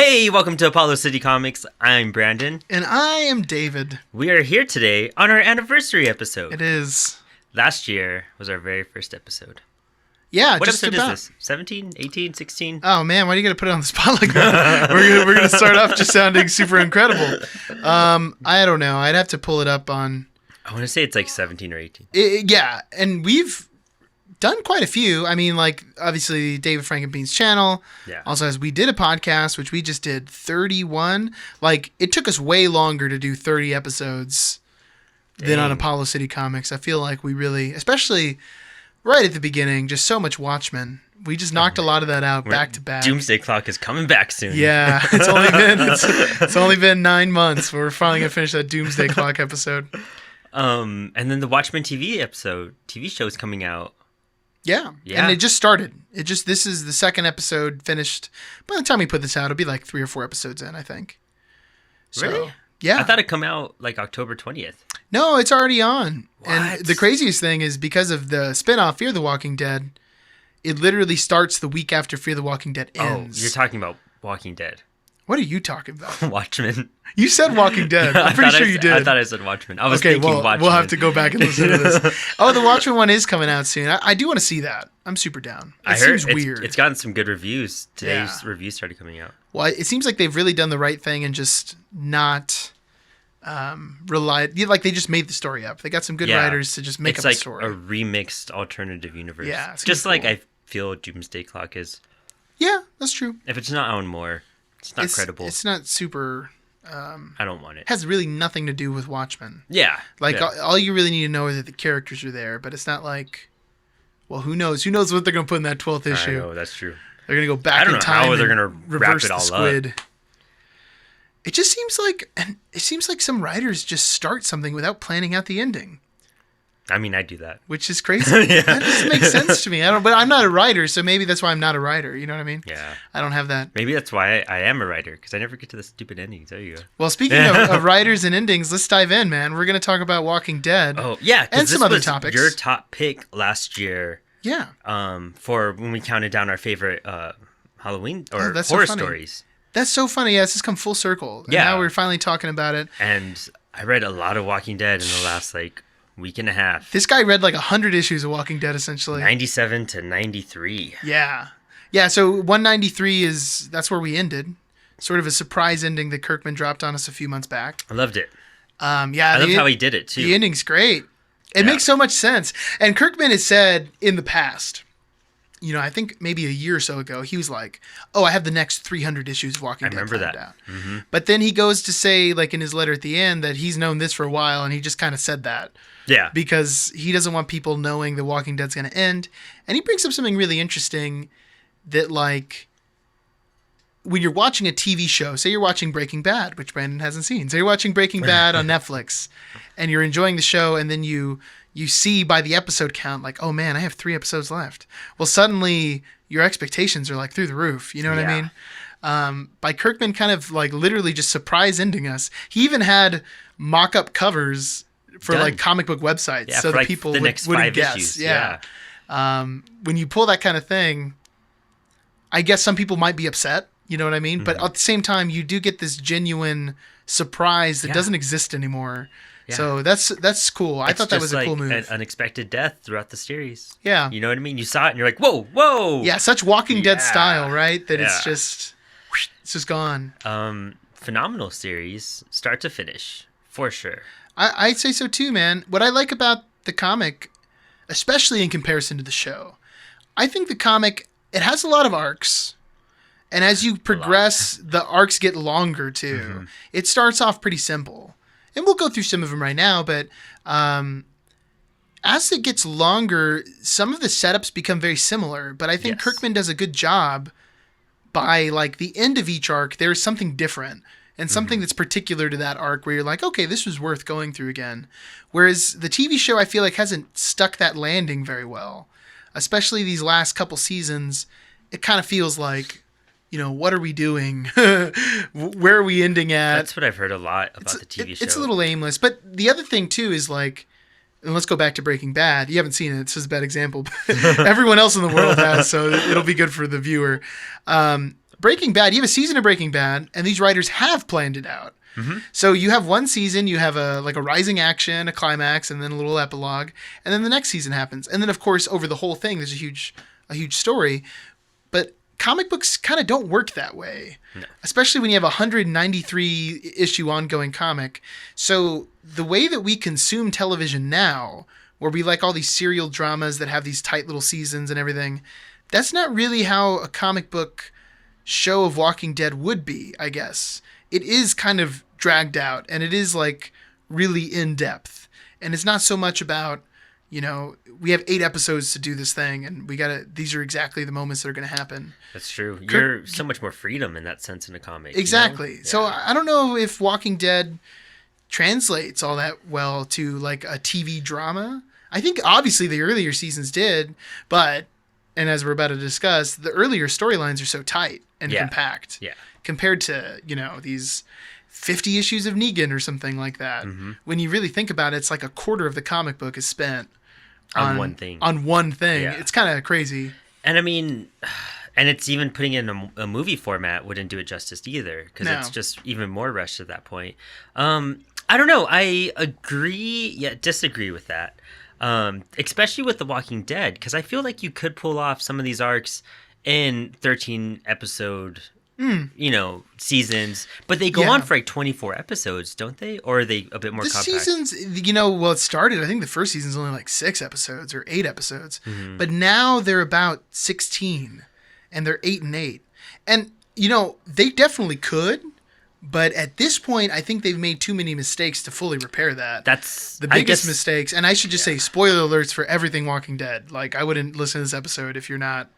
Hey, welcome to Apollo City Comics. I'm Brandon. And I am David. We are here today on our anniversary episode. It is. Last year was our very first episode. Yeah, what just episode about. is this? 17, 18, 16? Oh, man, why do you got to put it on the spot like that? we're gonna start off just sounding super incredible. I don't know. I'd have to pull it up on... I want to say it's like 17 or 18. Yeah, and we've done quite a few. I mean, like, obviously, David Frankenbein's channel. Yeah. Also, as we did a podcast, which we just did 31. Like, it took us way longer to do 30 episodes than on Apollo City Comics. I feel like we really, especially right at the beginning, just so much Watchmen. We just knocked a lot of that out back to back. Doomsday Clock is coming back soon. Yeah, it's only been 9 months. We're finally gonna finish that Doomsday Clock episode. And then the Watchmen TV show is coming out. Yeah, and it just started. This is the second episode finished. By the time we put this out, it'll be like 3 or 4 episodes in, I think. So, really? Yeah. I thought it'd come out like October 20th. No, it's already on. What? And the craziest thing is because of the spinoff Fear the Walking Dead, it literally starts the week after Fear the Walking Dead ends. Oh, you're talking about Walking Dead. What are you talking about? Watchmen. You said Walking Dead. I'm pretty sure you did. I thought I said Watchmen. I was thinking Watchmen. We'll have to go back and listen to this. Oh, the Watchmen one is coming out soon. I do want to see that. I'm super down. I heard seems weird. It's gotten some good reviews. Today's reviews started coming out. Well, it seems like they've really done the right thing and just not relied. Like they just made the story up. They got some good writers to just make up a story. It's like a remixed alternative universe. Yeah, it's just cool. like I feel Doomsday Clock is. Yeah, that's true. If it's not Alan Moore, it's not credible. It's not super. I don't want it. Has really nothing to do with Watchmen. Yeah. Like all you really need to know is that the characters are there, but it's not like. Well, who knows? Who knows what they're going to put in that 12th issue? I know, that's true. They're going to go back in time. I don't know how they're going going to reverse wrap it all the squid. up. It just seems like some writers just start something without planning out the ending. I mean, I do that. Which is crazy. That doesn't make sense to me. But I'm not a writer, so maybe that's why I'm not a writer. You know what I mean? Yeah. I don't have that. Maybe that's why I am a writer, because I never get to the stupid endings. There you go. Well, speaking of writers and endings, let's dive in, man. We're going to talk about Walking Dead. Oh, yeah. And some other topics. Your top pick last year. Yeah. For when we counted down our favorite Halloween or horror stories. That's so funny. Yeah, this has come full circle. And now we're finally talking about it. And I read a lot of Walking Dead in the last week and a half. This guy read like 100 issues of Walking Dead, essentially. 97 to 93. Yeah. Yeah, so 193 that's where we ended. Sort of a surprise ending that Kirkman dropped on us a few months back. I loved it. Yeah. I love how he did it, too. The ending's great. It makes so much sense. And Kirkman has said in the past, I think maybe a year or so ago, he was like, I have the next 300 issues of Walking Dead. I remember that. Out. Mm-hmm. But then he goes to say, like in his letter at the end, that he's known this for a while, and he just kind of said that. Yeah. Because he doesn't want people knowing that Walking Dead's going to end. And he brings up something really interesting that, like, when you're watching a TV show, say you're watching Breaking Bad, which Brandon hasn't seen. Say you're watching Breaking Bad on Netflix, and you're enjoying the show, and then you see by the episode count, like, oh man, I have 3 episodes left. Well, suddenly your expectations are like through the roof. You know what I mean? By Kirkman kind of like literally just surprise ending us. He even had mock-up covers for like comic book websites, so that people wouldn't guess. Issues. Yeah. When you pull that kind of thing, I guess some people might be upset. You know what I mean? Mm-hmm. But at the same time, you do get this genuine surprise that doesn't exist anymore. Yeah. So that's cool. I thought that was a cool move. An unexpected death throughout the series. Yeah. You know what I mean? You saw it and you're like, whoa. Yeah, such Walking Dead style, right? That it's just gone. Phenomenal series, start to finish, for sure. I'd say so too, man. What I like about the comic, especially in comparison to the show, I think the comic, it has a lot of arcs. And as you progress, the arcs get longer too. Mm-hmm. It starts off pretty simple. And we'll go through some of them right now, but as it gets longer, some of the setups become very similar. But I think Kirkman does a good job by like the end of each arc, there's something different. And something that's particular to that arc where you're like, okay, this was worth going through again. Whereas the TV show, I feel like, hasn't stuck that landing very well. Especially these last couple seasons, it kind of feels like, what are we doing? Where are we ending at? That's what I've heard a lot about the TV show. It's a little aimless. But the other thing, too, is like, and let's go back to Breaking Bad. You haven't seen it. It's just a bad example. But everyone else in the world has, so it'll be good for the viewer. But Breaking Bad, you have a season of Breaking Bad, and these writers have planned it out. Mm-hmm. So you have one season, you have a rising action, a climax, and then a little epilogue, and then the next season happens. And then, of course, over the whole thing, there's a huge story. But comic books kind of don't work that way, especially when you have a 193 issue ongoing comic. So the way that we consume television now, where we like all these serial dramas that have these tight little seasons and everything, that's not really how a comic book show of Walking Dead would be, I guess. It is kind of dragged out, and it is like really in depth, and it's not so much about, you know, we have 8 episodes to do this thing, and these are exactly the moments that are going to happen. That's true. You're so much more freedom in that sense in a comic. Exactly. You know? So I don't know if Walking Dead translates all that well to like a TV drama. I think obviously the earlier seasons did, but, and as we're about to discuss, the earlier storylines are so tight and compact. Yeah. Compared to, you know, these 50 issues of Negan or something like that. Mm-hmm. When you really think about it, it's like a quarter of the comic book is spent on one thing. On one thing. Yeah. It's kind of crazy. And I mean, and it's even putting it in a movie format wouldn't do it justice either, because it's just even more rushed at that point. I don't know. I agree yet disagree with that. Especially with The Walking Dead, because I feel like you could pull off some of these arcs in 13 episode you know, seasons, but they go on for like 24 episodes, don't they? Or are they a bit more compact? Seasons, you know, well, it started, I think the first season's only like 6 episodes or 8 episodes, but now they're about 16, and they're 8 and 8. And, you know, they definitely could, but at this point, I think they've made too many mistakes to fully repair that. That's the biggest mistakes. And I should just say spoiler alerts for everything Walking Dead. Like, I wouldn't listen to this episode if you're not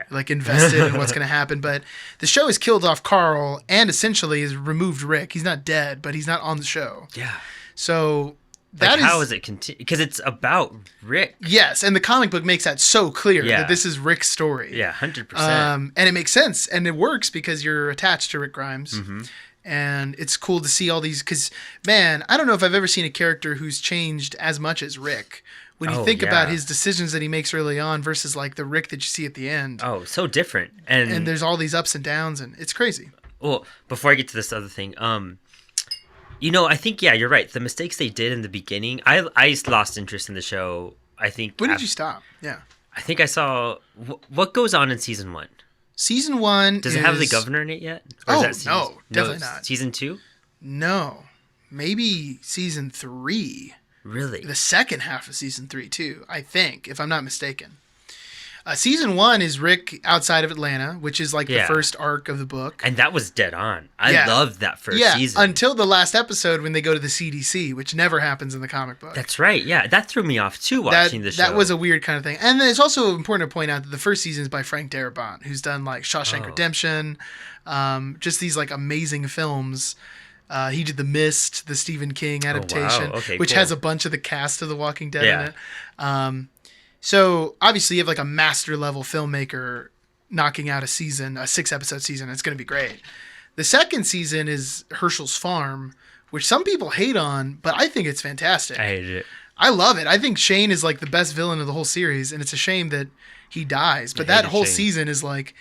like invested in what's going to happen. But the show has killed off Carl and essentially has removed Rick. He's not dead, but he's not on the show. Yeah. So how is it continue? Because it's about Rick. Yes, and the comic book makes that so clear that this is Rick's story. Yeah, 100%. And it makes sense, and it works because you're attached to Rick Grimes. Mm-hmm. And it's cool to see all these, because, man, I don't know if I've ever seen a character who's changed as much as Rick. When you think about his decisions that he makes early on versus like the Rick that you see at the end. Oh, so different. And there's all these ups and downs, and it's crazy. Well, before I get to this other thing, you know, I think, you're right. The mistakes they did in the beginning, I lost interest in the show, I think. When did you stop? Yeah. I think I saw, what goes on in season 1? Season 1 Does it have the governor in it yet? Or no, definitely not. Season 2? No. Maybe season 3. Really? The second half of season 3 too, I think, if I'm not mistaken. Season 1 is Rick outside of Atlanta, which is like the first arc of the book. And that was dead on. I loved that first season. Until the last episode when they go to the CDC, which never happens in the comic book. That's right. Yeah, that threw me off too watching the show. That was a weird kind of thing. And then it's also important to point out that the first season is by Frank Darabont, who's done like Shawshank Redemption, just these like amazing films. He did The Mist, the Stephen King adaptation, which has a bunch of the cast of The Walking Dead in it. So obviously you have like a master level filmmaker knocking out a 6-episode season. It's going to be great. The second season is Herschel's Farm, which some people hate on, but I think it's fantastic. I hated it. I love it. I think Shane is like the best villain of the whole series, and it's a shame that he dies. But that whole season is like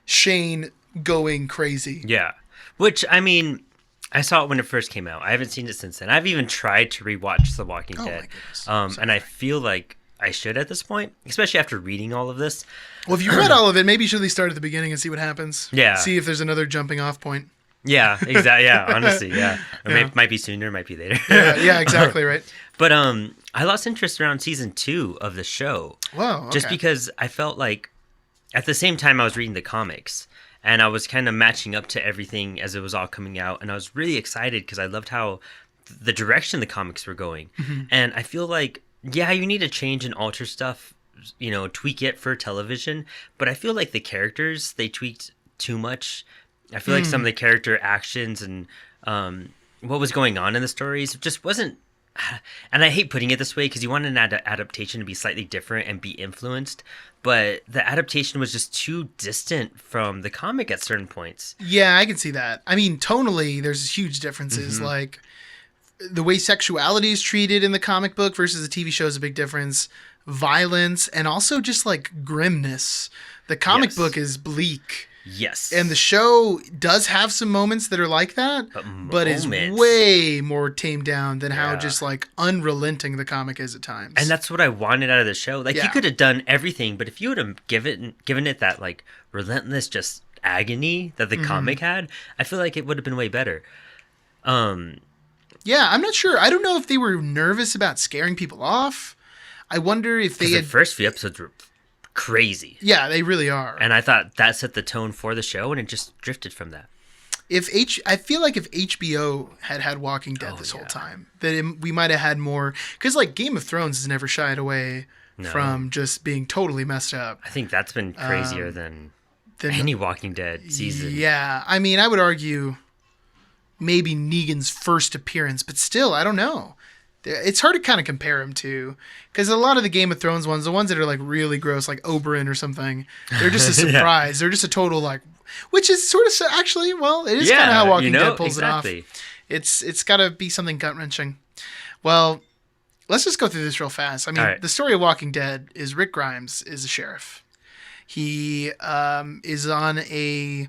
Shane going crazy. Yeah. Which, I mean, I saw it when it first came out. I haven't seen it since then. I've even tried to rewatch The Walking Dead. My goodness. And I feel like I should at this point, especially after reading all of this. Well, if you read all of it, maybe you should at least start at the beginning and see what happens. Yeah. See if there's another jumping off point. Yeah, exactly. Yeah, honestly, yeah. Or might be sooner, might be later. Yeah, exactly, right. But I lost interest around season 2 of the show. Whoa, okay. Just because I felt like at the same time I was reading the comics, and I was kind of matching up to everything as it was all coming out, and I was really excited because I loved how the direction the comics were going. Mm-hmm. And I feel like, you need to change and alter stuff, you know, tweak it for television, but I feel like the characters, they tweaked too much. I feel like some of the character actions and what was going on in the stories just wasn't, and I hate putting it this way because you want an adaptation to be slightly different and be influenced, but the adaptation was just too distant from the comic at certain points. Yeah, I can see that. I mean, tonally, there's huge differences. Mm-hmm. Like, the way sexuality is treated in the comic book versus the TV show is a big difference. Violence, and also just, like, grimness. The comic book is bleak. Yes. And the show does have some moments that are like that, but is way more tamed down than how just like unrelenting the comic is at times. And that's what I wanted out of the show. Like you could have done everything, but if you would have given it that like relentless just agony that the comic had, I feel like it would have been way better. Yeah, I'm not sure. I don't know if they were nervous about scaring people off. I wonder if they had... The first few episodes were crazy. Yeah, they really are. And I thought that set the tone for the show, and it just drifted from that. I feel like if HBO had Walking Dead this whole time, that we might have had more... Because like Game of Thrones has never shied away from just being totally messed up. I think that's been crazier than any Walking Dead season. Yeah, I mean, I would argue maybe Negan's first appearance, but still, I don't know. It's hard to kind of compare him to, because a lot of the Game of Thrones ones, the ones that are like really gross, like Oberyn or something, they're just a surprise. They're just a total like, which is sort of actually, well, it is kind of how Walking Dead pulls it off. It's got to be something gut wrenching. Well, let's just go through this real fast. I mean, the story of Walking Dead is Rick Grimes is a sheriff. He is on a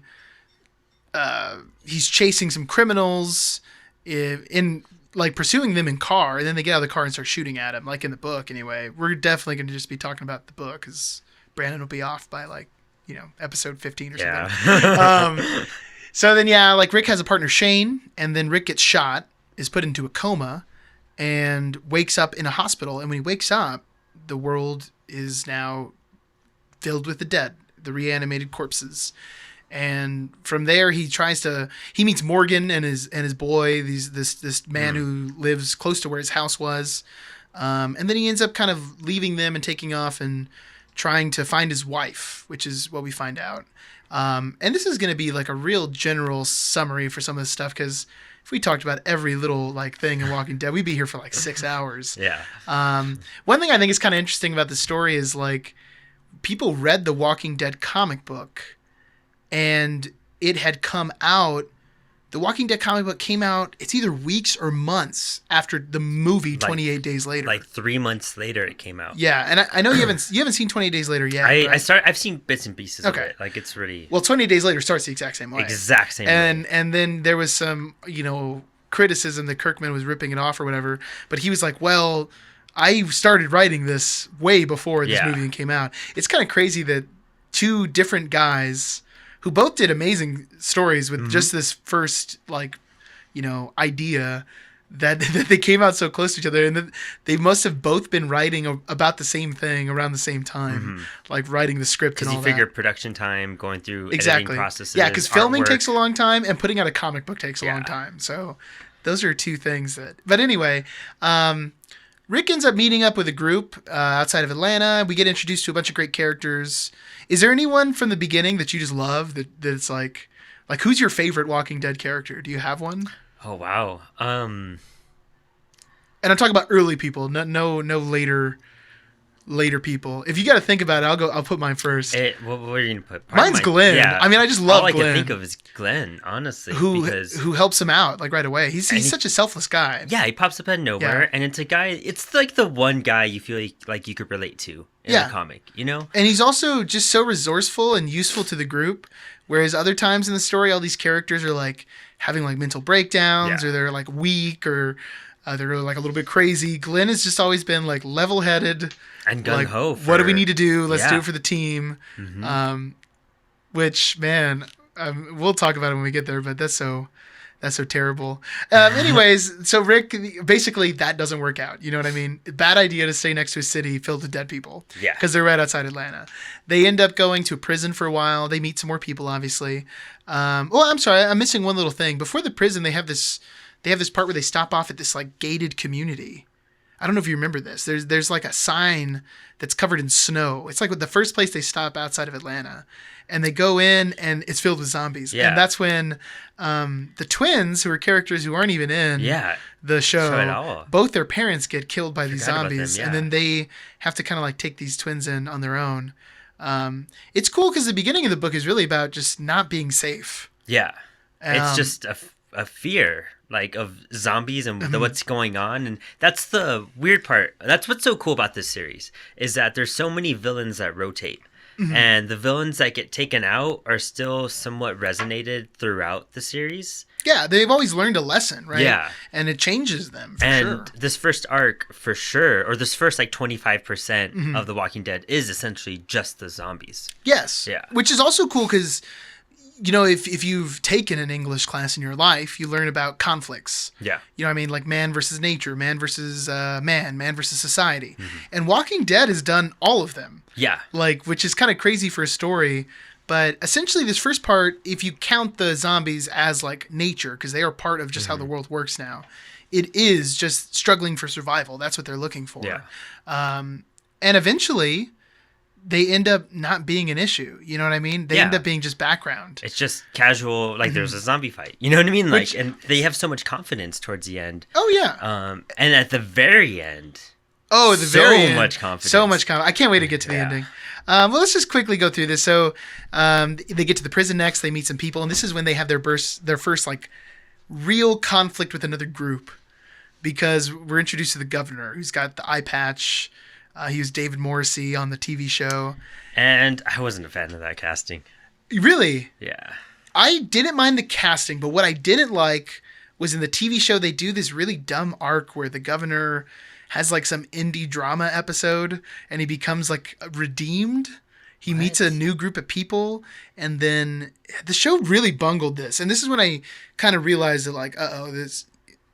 he's chasing some criminals in like pursuing them in car, and then they get out of the car and start shooting at him, like in the book anyway. We're definitely going to just be talking about the book because Brandon will be off by like, episode 15 or something. So then, like Rick has a partner, Shane, and then Rick gets shot, is put into a coma, and wakes up in a hospital. And when he wakes up, the world is now filled with the dead, the reanimated corpses. And from there, he meets Morgan and his boy, this man who lives close to where his house was. And then he ends up kind of leaving them and taking off and trying to find his wife, which is what we find out. And this is going to be like a real general summary for some of this stuff, because if we talked about every little like thing in Walking Dead, we'd be here for like 6 hours. Yeah. One thing I think is kind of interesting about the story is like people read the Walking Dead comic book, and it had come out. The Walking Dead comic book came out, it's either weeks or months after the movie 28 Days Later. Like 3 months later it came out. Yeah, and I know you haven't seen 28 Days Later yet. I've seen bits and pieces of it. Like it's really... Well, 28 Days Later starts the exact same way. And then there was some, criticism that Kirkman was ripping it off or whatever, but he was like, well, I started writing this way before this movie came out. It's kind of crazy that two different guys who both did amazing stories with just this first, idea that they came out so close to each other, and that they must have both been writing about the same thing around the same time, like writing the script and all that. Because you figure production time, going through editing processes. Yeah, because filming takes a long time, and putting out a comic book takes a long time. So those are two things that... But anyway... Rick ends up meeting up with a group outside of Atlanta. We get introduced to a bunch of great characters. Is there anyone from the beginning that you just love that it's like who's your favorite Walking Dead character? Do you have one? Oh, wow. And I'm talking about early people, no later people. If you got to think about it, I'll put mine first. What are you going to put? Mine's Glenn. Yeah. I mean, I just love Glenn. All I can think of is Glenn, honestly. Who helps him out, like, right away. He's such a selfless guy. Yeah, he pops up out of nowhere, and it's like the one guy you feel like you could relate to in the comic, And he's also just so resourceful and useful to the group, whereas other times in the story, all these characters are, like, having, like, mental breakdowns, or they're, like, weak, or... they're like a little bit crazy. Glenn has just always been like level-headed and gung-ho. What do we need to do? Let's do it for the team. Which, man, we'll talk about it when we get there. But that's so terrible. Anyways, so Rick, basically that doesn't work out. You know what I mean? Bad idea to stay next to a city filled with dead people. Yeah, because they're right outside Atlanta. They end up going to a prison for a while. They meet some more people, obviously. I'm sorry, I'm missing one little thing. Before the prison, they have this part where they stop off at this like gated community. I don't know if you remember this. There's like a sign that's covered in snow. It's like the first place they stop outside of Atlanta, and they go in and it's filled with zombies. Yeah. And that's when the twins, who are characters who aren't even in the show, both their parents get killed by these zombies, and then they have to kind of like take these twins in on their own. It's cool because the beginning of the book is really about just not being safe. Yeah. It's just a fear, like, of zombies and what's going on, and that's the weird part. That's what's so cool about this series, is that there's so many villains that rotate, and the villains that get taken out are still somewhat resonated throughout the series. Yeah, they've always learned a lesson, right? Yeah. And it changes them, for And sure. this first arc, for sure, or this first like 25% of The Walking Dead is essentially just the zombies. Yes. Yeah. Which is also cool because, you know, if you've taken an English class in your life, you learn about conflicts. Yeah. You know what I mean? Like man versus nature, man versus man versus society. And Walking Dead has done all of them. Yeah. Like, which is kind of crazy for a story. But essentially, this first part, if you count the zombies as like nature, because they are part of just how the world works now, it is just struggling for survival. That's what they're looking for. Yeah. And eventually, they end up not being an issue. You know what I mean? They end Yeah. up being just background. It's just casual, like there's a zombie fight. You know what I mean? Like, Which- and they have so much confidence towards the end. Oh yeah. And at the very end, Oh, the So very end. much confidence. So much confidence. I can't wait to get to the Yeah. ending. Well, let's just quickly go through this. So they get to the prison next. They meet some people, and this is when they have their first like real conflict with another group, because we're introduced to the governor, who's got the eye patch. He was David Morrissey on the TV show. and I wasn't a fan of that casting. Really, Yeah. I didn't mind the casting, but what I didn't like was in the TV show they do this really dumb arc where the governor has like some indie drama episode and he becomes like redeemed. He meets a new group of people, and then the show really bungled this. And this is when I kind of realized that like,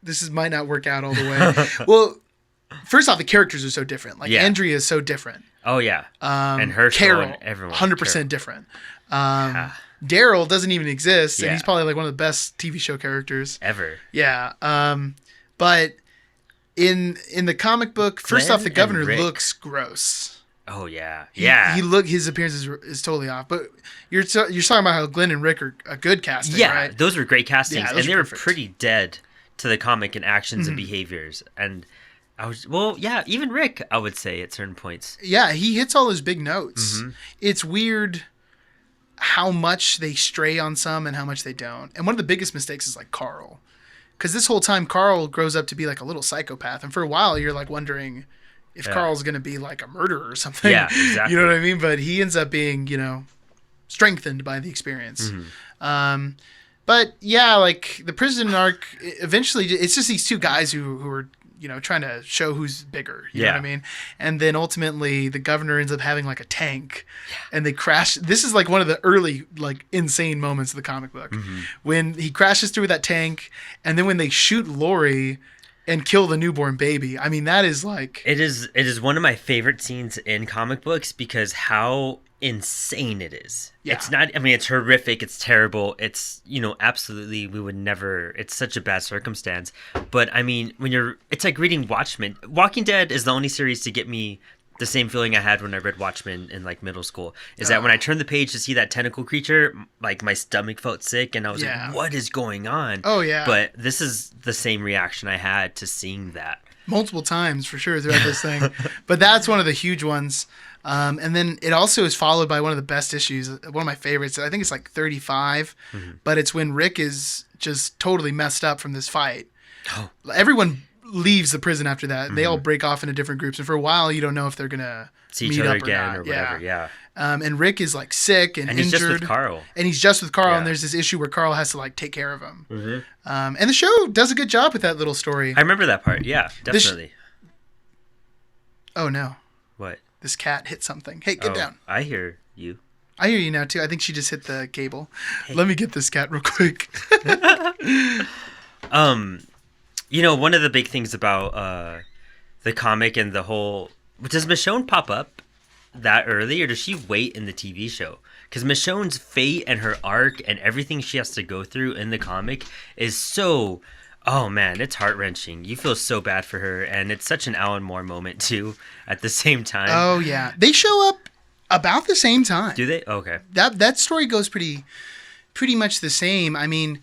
this might not work out all the way. Well, first off, the characters are so different. Like Yeah. Andrea is so different. Oh yeah. And Herschel Carol, and everyone. 100% different. Daryl doesn't even exist, and Yeah. he's probably like one of the best TV show characters. Ever. Yeah. But in the comic book, first Glenn off, the governor and Rick. looks gross. Oh yeah. He- Yeah. his appearance is totally off. But you're talking about how Glenn and Rick are a good casting, Yeah, right? those were great castings, Yeah, and those they are were perfect. pretty dead to the comic in actions and behaviors. And I was even Rick, I would say at certain points. Yeah, he hits all those big notes. Mm-hmm. It's weird how much they stray on some and how much they don't. And one of the biggest mistakes is like Carl. Because this whole time, Carl grows up to be like a little psychopath. And for a while, you're like wondering if Yeah. Carl's going to be like a murderer or something. Yeah, exactly. You know what I mean? But he ends up being, strengthened by the experience. Mm-hmm. But yeah, like the prison arc, eventually, it's just these two guys who are, trying to show who's bigger. You know Yeah. what I mean? And then ultimately, the governor ends up having like a tank, and they crash. This is like one of the early, like insane moments of the comic book when he crashes through that tank, and then when they shoot Lori and kill the newborn baby. I mean, that is like It is one of my favorite scenes in comic books because how insane it is. Yeah. It's not, I mean, it's horrific, it's terrible, it's, absolutely, we would never, it's such a bad circumstance. But I mean, it's like reading Watchmen. Walking Dead is the only series to get me the same feeling I had when I read Watchmen in like middle school. Is that when I turned the page to see that tentacle creature, like my stomach felt sick and I was Yeah. like, what is going on? Oh, yeah. But this is the same reaction I had to seeing that. multiple times for sure throughout this thing. But that's one of the huge ones. And then it also is followed by one of the best issues, one of my favorites. I think it's like 35, but it's when Rick is just totally messed up from this fight. Oh. Everyone leaves the prison after that. They all break off into different groups, and for a while you don't know if they're gonna See meet each other up again or, or not. whatever, yeah. And Rick is like sick and And he's injured. just with Carl. And he's just with Carl, Yeah. and there's this issue where Carl has to like take care of him. And the show does a good job with that little story. I remember that part. Yeah, definitely. Oh no, What? this cat hit something. Hey, get Oh, down. I hear you. I hear you now too. I think she just hit the cable. Let me get this cat real quick. One of the big things about the comic and the whole, does Michonne pop up that early, or does she wait in the TV show? Because Michonne's fate and her arc and everything she has to go through in the comic is so, oh man, it's heart-wrenching. You feel so bad for her, and it's such an Alan Moore moment too at the same time. Oh yeah, they show up about the same time. Do they? Okay. That story goes pretty much the same. I mean,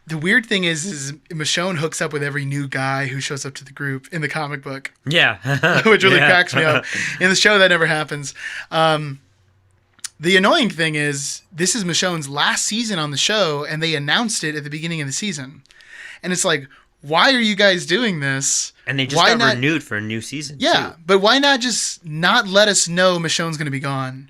the weird thing is Michonne hooks up with every new guy who shows up to the group in the comic book, Yeah. which really Yeah. cracks me up. In the show, that never happens. The annoying thing is this is Michonne's last season on the show, and they announced it at the beginning of the season. And it's like, why are you guys doing this? And they just Why got not- renewed for a new season. Yeah, too. but why not just not let us know Michonne's going to be gone?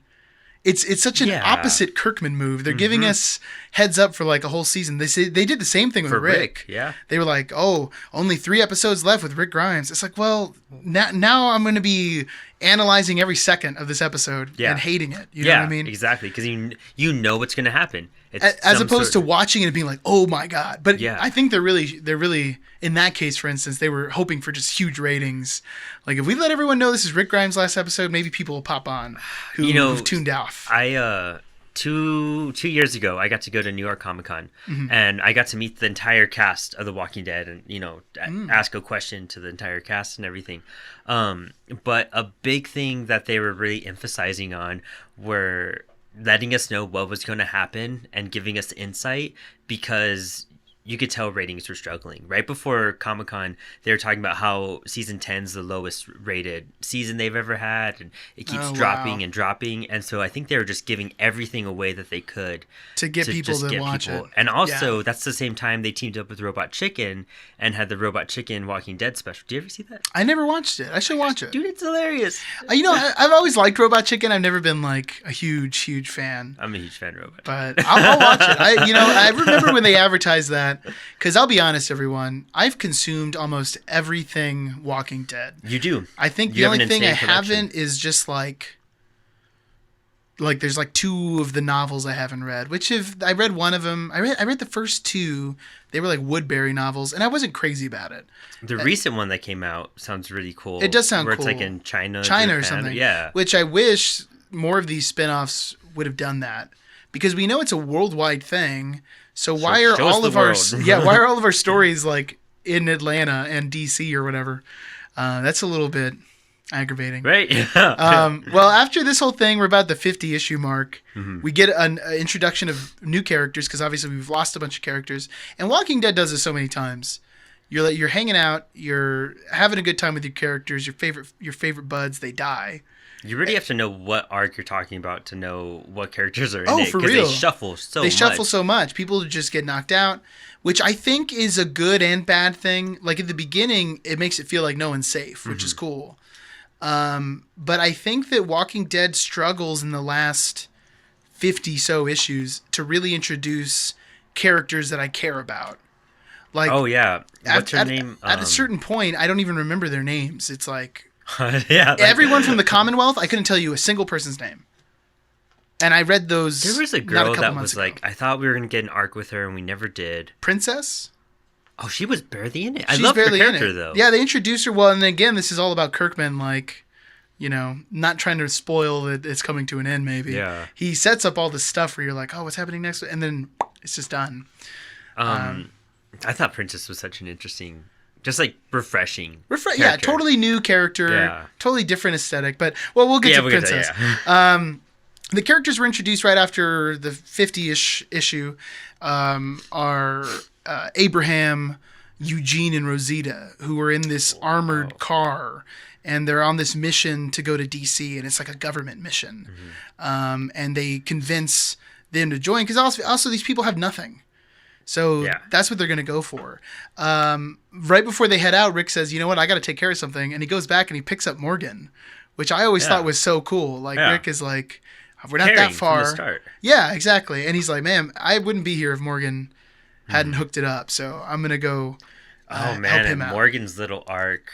It's such an Yeah. opposite Kirkman move. They're giving us heads up for like a whole season. They did the same thing with For Rick. Rick, yeah. They were like, "Oh, only 3 episodes left with Rick Grimes." It's like, well, now I'm going to be analyzing every second of this episode Yeah. and hating it. You know Yeah, what I mean? exactly. Because you know what's going to happen. It's As some opposed to sort- watching it and being like, "Oh my god!" But Yeah. I think they're really in that case, for instance, they were hoping for just huge ratings. Like if we let everyone know this is Rick Grimes' last episode, maybe people will pop on who've tuned off. I 2 years ago, I got to go to New York Comic Con, and I got to meet the entire cast of The Walking Dead, and ask a question to the entire cast and everything. But a big thing that they were really emphasizing on were letting us know what was going to happen and giving us insight, because you could tell ratings were struggling. Right before Comic-Con, they were talking about how season 10 is the lowest rated season they've ever had, and it keeps dropping wow. and dropping. And so I think they were just giving everything away that they could To get people just to get watch people. it. And also, Yeah. that's the same time they teamed up with Robot Chicken and had the Robot Chicken Walking Dead special. Do you ever see that? I never watched it. I should watch it. Dude, it's hilarious. I've always liked Robot Chicken. I've never been like a huge fan. I'm a huge fan of Robot. But I'll watch it. I remember when they advertised that, because I'll be honest, everyone, I've consumed almost everything Walking Dead. You do. I think You the have an only thing I insane collection. haven't is just like there's like 2 of the novels I haven't read, I read one of them. I read the first 2. They were like Woodbury novels, and I wasn't crazy about it. The recent one that came out sounds really cool. It does sound where cool. It's like in China Or Japan. something. Yeah. Which I wish more of these spin-offs would have done that, because we know it's a worldwide thing. So why are show us all the of our world. why are all of our stories like in Atlanta and DC or whatever? That's a little bit aggravating. Right? Yeah. Well, after this whole thing, we're about the 50 issue mark. Mm-hmm. We get an introduction of new characters, because obviously we've lost a bunch of characters. And Walking Dead does this so many times. You're hanging out, you're having a good time with your characters, your favorite buds, they die. You really have to know what arc you're talking about to know what characters are in Oh, it. for Because real. they shuffle so They much. shuffle so much. People just get knocked out, which I think is a good and bad thing. Like at the beginning, it makes it feel like no one's safe, which is cool. But I think that Walking Dead struggles in the last 50 so issues to really introduce characters that I care about. Like, Oh, yeah. What's her at name? At a certain point, I don't even remember their names. It's like yeah. Like, everyone from the Commonwealth, I couldn't tell you a single person's name. And I read those. There was a not girl couple that months was like, ago. I thought we were going to get an arc with her, and we never did. Princess. Oh, she was barely in it. I She's love her barely in character, it. though. Yeah, they introduced her well, and again, this is all about Kirkman, like, not trying to spoil that it's coming to an end. Maybe. Yeah. He sets up all this stuff where you're like, oh, what's happening next, and then it's just done. I thought Princess was such an interesting, just like refreshing. Yeah, character. totally new character, Yeah. totally different aesthetic. But we'll get to we'll get to Princess. that, The characters were introduced right after the 50-ish issue are Abraham, Eugene, and Rosita, who are in this armored car, and they're on this mission to go to DC, and it's like a government mission. And they convince them to join, because also these people have nothing. So Yeah. that's what they're going to go for. Right before they head out, Rick says, you know what, I got to take care of something. And he goes back and he picks up Morgan, which I always Yeah. thought was so cool. Like, Yeah. Rick is like, we're not Caring that from far. the start. Yeah, exactly. And he's like, man, I wouldn't be here if Morgan hadn't hooked it up. So I'm going to go Oh help man, him and out. Morgan's little arc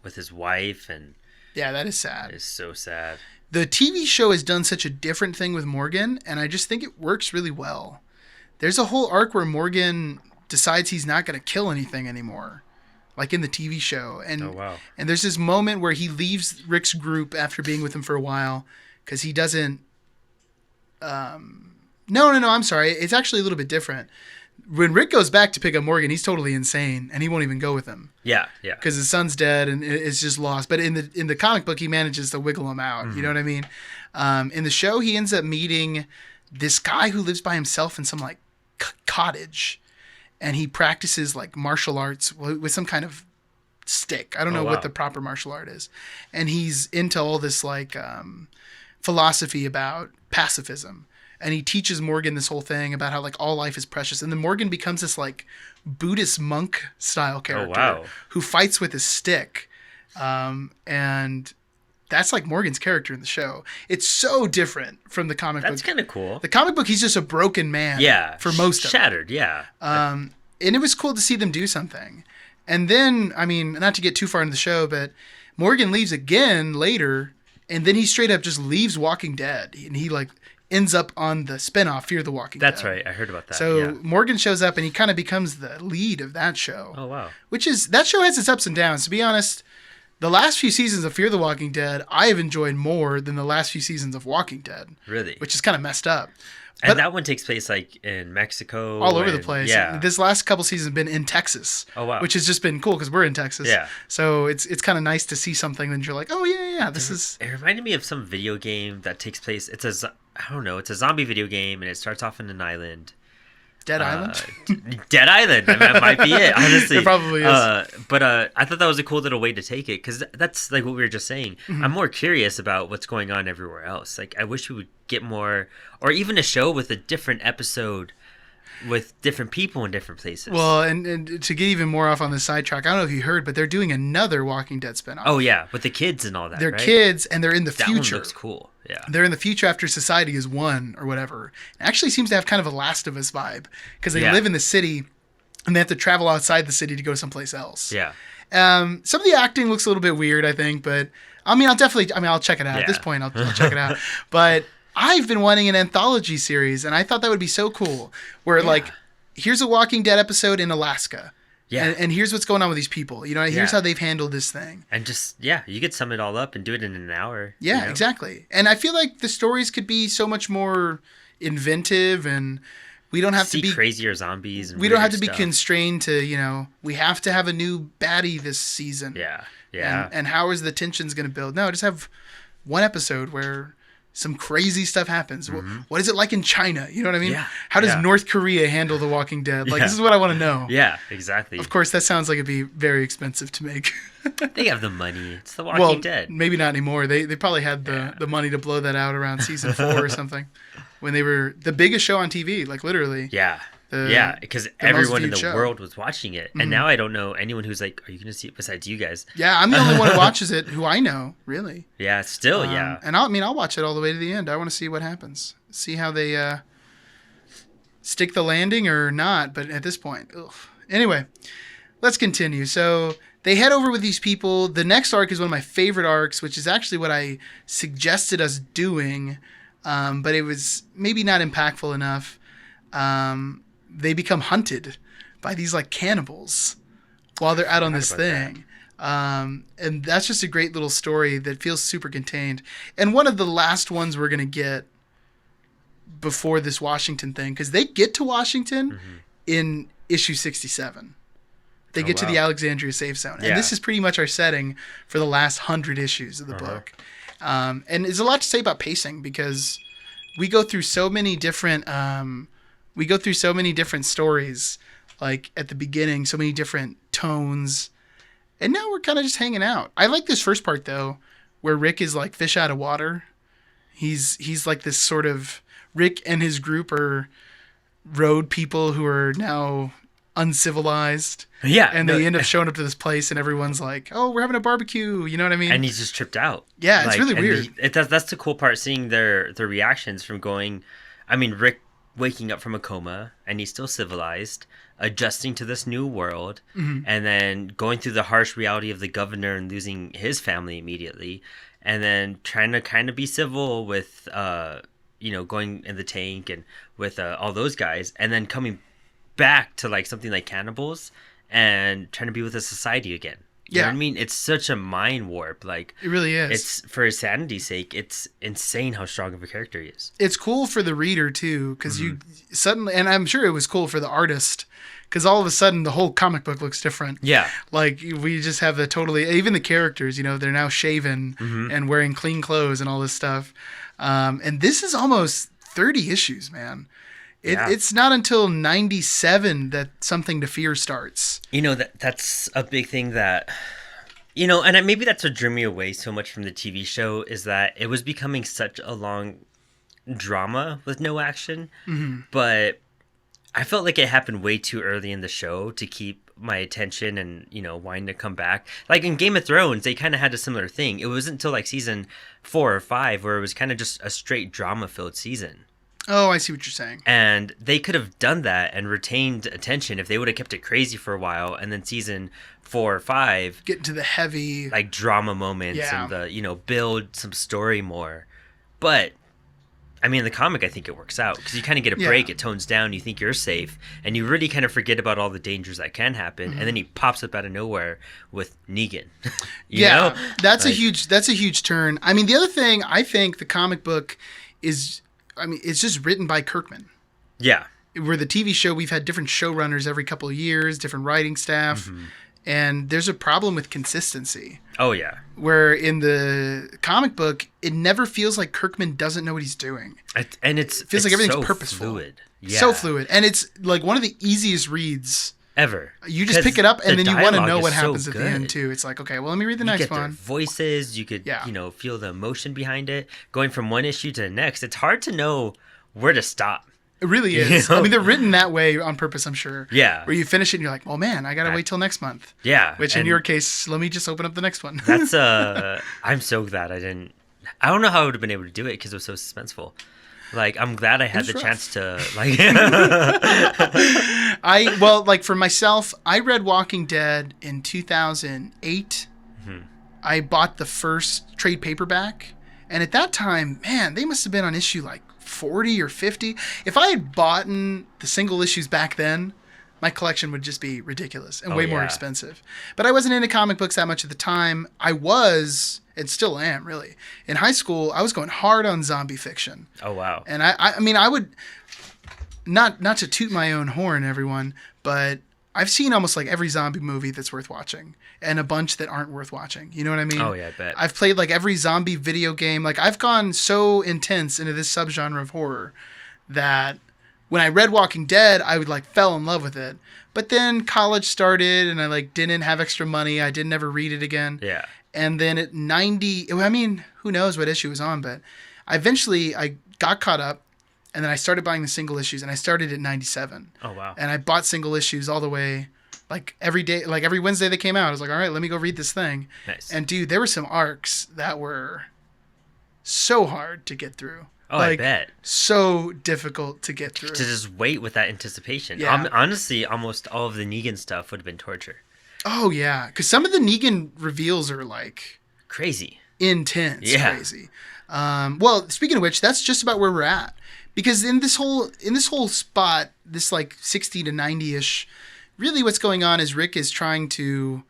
with his wife and Yeah, that is sad. is so sad. The TV show has done such a different thing with Morgan, and I just think it works really well. There's a whole arc where Morgan decides he's not going to kill anything anymore, like in the TV show. And Oh, wow. and there's this moment where he leaves Rick's group after being with him for a while because he doesn't. No, I'm sorry. It's actually a little bit different. When Rick goes back to pick up Morgan, he's totally insane, and he won't even go with him Yeah. because his son's dead and it's just lost. But in the comic book, he manages to wiggle him out. You know what I mean? In the show, he ends up meeting this guy who lives by himself in some like cottage, and he practices like martial arts with some kind of stick. I don't know wow. what the proper martial art is, and he's into all this like philosophy about pacifism. And he teaches Morgan this whole thing about how like all life is precious. And then Morgan becomes this like Buddhist monk style character wow. who fights with his stick. And that's like Morgan's character in the show. It's so different from the comic book. That's kind of cool. The comic book, he's just a broken man. Yeah. For most of it. Shattered, yeah. And it was cool to see them do something. And then, I mean, not to get too far into the show, but Morgan leaves again later, and then he straight up just leaves Walking Dead, and he like ends up on the spinoff Fear the Walking Dead. That's right. I heard about that. So yeah. Morgan shows up, and he kind of becomes the lead of that show. Oh, wow. That show has its ups and downs. To be honest, the last few seasons of Fear the Walking Dead, I have enjoyed more than the last few seasons of Walking Dead. Really? Which is kind of messed up. And that one takes place like in Mexico. All over the place. Yeah. This last couple seasons have been in Texas. Oh, wow. Which has just been cool because we're in Texas. Yeah. So it's kind of nice to see something that you're like, oh, yeah, this is... It reminded me of some video game that takes place. It's a zombie video game, and it starts off in an island. Dead Island? Dead Island. That might be it, honestly. It probably is. But I thought that was a cool little way to take it, because that's like what we were just saying. Mm-hmm. I'm more curious about what's going on everywhere else. Like, I wish we would get more, or even a show with a different episode with different people in different places. Well, and to get even more off on the sidetrack, I don't know if you heard, but they're doing another Walking Dead spinoff. Oh, yeah, with the kids and all that, They're right? kids, and they're in the That future. one looks cool, yeah. They're in the future after society is won or whatever. It actually seems to have kind of a Last of Us vibe because they Yeah. live in the city and they have to travel outside the city to go someplace else. Yeah. Some of the acting looks a little bit weird, I think, but I'll check it out. At Yeah. this point, I'll check it out. But I've been wanting an anthology series, and I thought that would be so cool where like, here's a Walking Dead episode in Alaska. Yeah. And here's what's going on with these people. You know, here's Yeah. how they've handled this thing. And just, you could sum it all up and do it in an hour. Yeah, you know? exactly. And I feel like the stories could be so much more inventive, and we don't have See to be crazier zombies. And we don't have weirder to be stuff. constrained to, we have to have a new baddie this season. Yeah, yeah. And how is the tensions going to build? No, just have one episode where some crazy stuff happens. What is it like in China? You know what I mean? Yeah, How does yeah. North Korea handle The Walking Dead? Like, Yeah. this is what I want to know. Yeah, exactly. Of course, that sounds like it'd be very expensive to make. They have the money. It's The Walking Well, Dead. maybe not anymore. They probably had the money to blow that out around season 4 or something, when they were the biggest show on TV, like literally. Yeah. The- because the most everyone in viewed the show. world was watching it. And now I don't know anyone who's like, are you going to see it besides you guys? Yeah, I'm the only one who watches it who I know, really. Yeah, still, yeah. And I'll watch it all the way to the end. I want to see what happens. See how they stick the landing or not. But at this point, ugh. Anyway, let's continue. So they head over with these people. The next arc is one of my favorite arcs, which is actually what I suggested us doing, but it was maybe not impactful enough. They become hunted by these like cannibals while they're out on this thing. And that's just a great little story that feels super contained. And one of the last ones we're going to get before this Washington thing, because they get to Washington in issue 67. They get to the Alexandria safe zone. And this is pretty much our setting for the last 100 issues of the book. And there's a lot to say about pacing, because we go through so many different stories, like at the beginning, so many different tones. And now we're kind of just hanging out. I like this first part though, where Rick is like fish out of water. He's like this sort of, Rick and his group are road people who are now uncivilized. Yeah. And they end up showing up to this place and everyone's like, oh, we're having a barbecue. You know what I mean? And he's just tripped out. Yeah, it's really weird. That's the cool part, seeing their reactions from going, Rick waking up from a coma and he's still civilized, adjusting to this new world, and then going through the harsh reality of the governor and losing his family immediately, and then trying to kind of be civil with, going in the tank and with all those guys, and then coming back to like something like cannibals and trying to be with the society again. You know what I mean? It's such a mind warp. Like, it really is. It's, for his sanity's sake, it's insane how strong of a character he is. It's cool for the reader too, because you suddenly, and I'm sure it was cool for the artist, because all of a sudden the whole comic book looks different. Yeah. Like, we just have even the characters, they're now shaven and wearing clean clothes and all this stuff. And this is almost 30 issues, man. It's not until 97 that Something to Fear starts. That's a big thing that, and maybe that's what drew me away so much from the TV show, is that it was becoming such a long drama with no action. But I felt like it happened way too early in the show to keep my attention and, wanting to come back. Like in Game of Thrones, they kind of had a similar thing. It wasn't until like season 4 or 5 where it was kind of just a straight drama-filled season. Oh, I see what you're saying. And they could have done that and retained attention if they would have kept it crazy for a while, and then season 4 or 5 get into the heavy like drama moments and the build some story more. But I mean, in the comic, I think it works out because you kind of get a break. It tones down. You think you're safe, and you really kind of forget about all the dangers that can happen. And then he pops up out of nowhere with Negan. you know? That's a huge turn. I mean, the other thing I think the comic book is, it's just written by Kirkman. Yeah. Where the TV show, we've had different showrunners every couple of years, different writing staff. Mm-hmm. And there's a problem with consistency. Oh, yeah. Where in the comic book, it never feels like Kirkman doesn't know what he's doing. And it feels like everything's so purposeful. Fluid. Yeah. So fluid. And it's like one of the easiest reads ever. You just pick it up and then you want to know what happens at the end, too. It's like, okay, well, let me read the next one. You get their voices. You could, feel the emotion behind it. Going from one issue to the next, it's hard to know where to stop. It really is. I mean, they're written that way on purpose, I'm sure. Yeah. Where you finish it and you're like, oh, man, I got to wait till next month. Yeah. Which in your case, let me just open up the next one. That's, I'm so glad I don't know how I would have been able to do it because it was so suspenseful. Like, I'm glad I had the chance to, like... for myself, I read Walking Dead in 2008. Mm-hmm. I bought the first trade paperback. And at that time, man, they must have been on issue, like, 40 or 50. If I had bought the single issues back then, my collection would just be ridiculous and way more expensive. But I wasn't into comic books that much at the time. I was, and still am, really. In high school, I was going hard on zombie fiction. Oh, wow. And I mean, I would, not to toot my own horn, everyone, but I've seen almost like every zombie movie that's worth watching and a bunch that aren't worth watching. You know what I mean? Oh, yeah, I bet. I've played like every zombie video game. Like I've gone so intense into this subgenre of horror that when I read Walking Dead, I would like fell in love with it. But then college started and I like didn't have extra money. I didn't ever read it again. Yeah. And then at 90, I mean, who knows what issue it was on, but I got caught up. And then I started buying the single issues, and I started at 97. Oh, wow. And I bought single issues all the way, like every day, like every Wednesday they came out. I was like, all right, let me go read this thing. Nice. And dude, there were some arcs that were so hard to get through. Oh, like, I bet. So difficult to get through. To just wait with that anticipation. Yeah. Honestly, almost all of the Negan stuff would have been torture. Oh, yeah. Because some of the Negan reveals are like... crazy. Intense. Yeah. Crazy. Well, speaking of which, that's just about where we're at. Because in this whole spot, this like 60 to 90-ish, really what's going on is Rick is trying to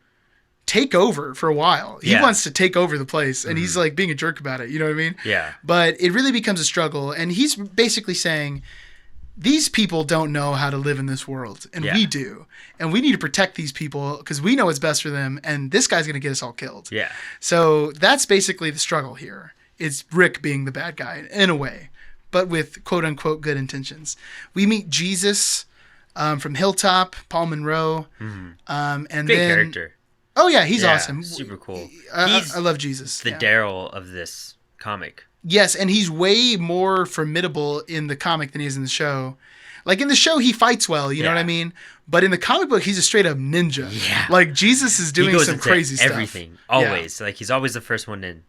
take over for a while. He wants to take over the place, and he's like being a jerk about it. You know what I mean? Yeah. But it really becomes a struggle, and he's basically saying, these people don't know how to live in this world, and we do. And we need to protect these people because we know what's best for them, and this guy's going to get us all killed. Yeah. So that's basically the struggle here. It's Rick being the bad guy in a way, but with quote-unquote good intentions. We meet Jesus from Hilltop, Paul Monroe. Mm-hmm. And great then, character. Oh, yeah, he's awesome. Super cool. I love Jesus. The Daryl of this comic. Yes, and he's way more formidable in the comic than he is in the show. Like, in the show, he fights well, you know what I mean? But in the comic book, he's a straight-up ninja. Yeah. Like, Jesus is doing some crazy stuff. Everything. Always. Yeah. Like, he's always the first one in.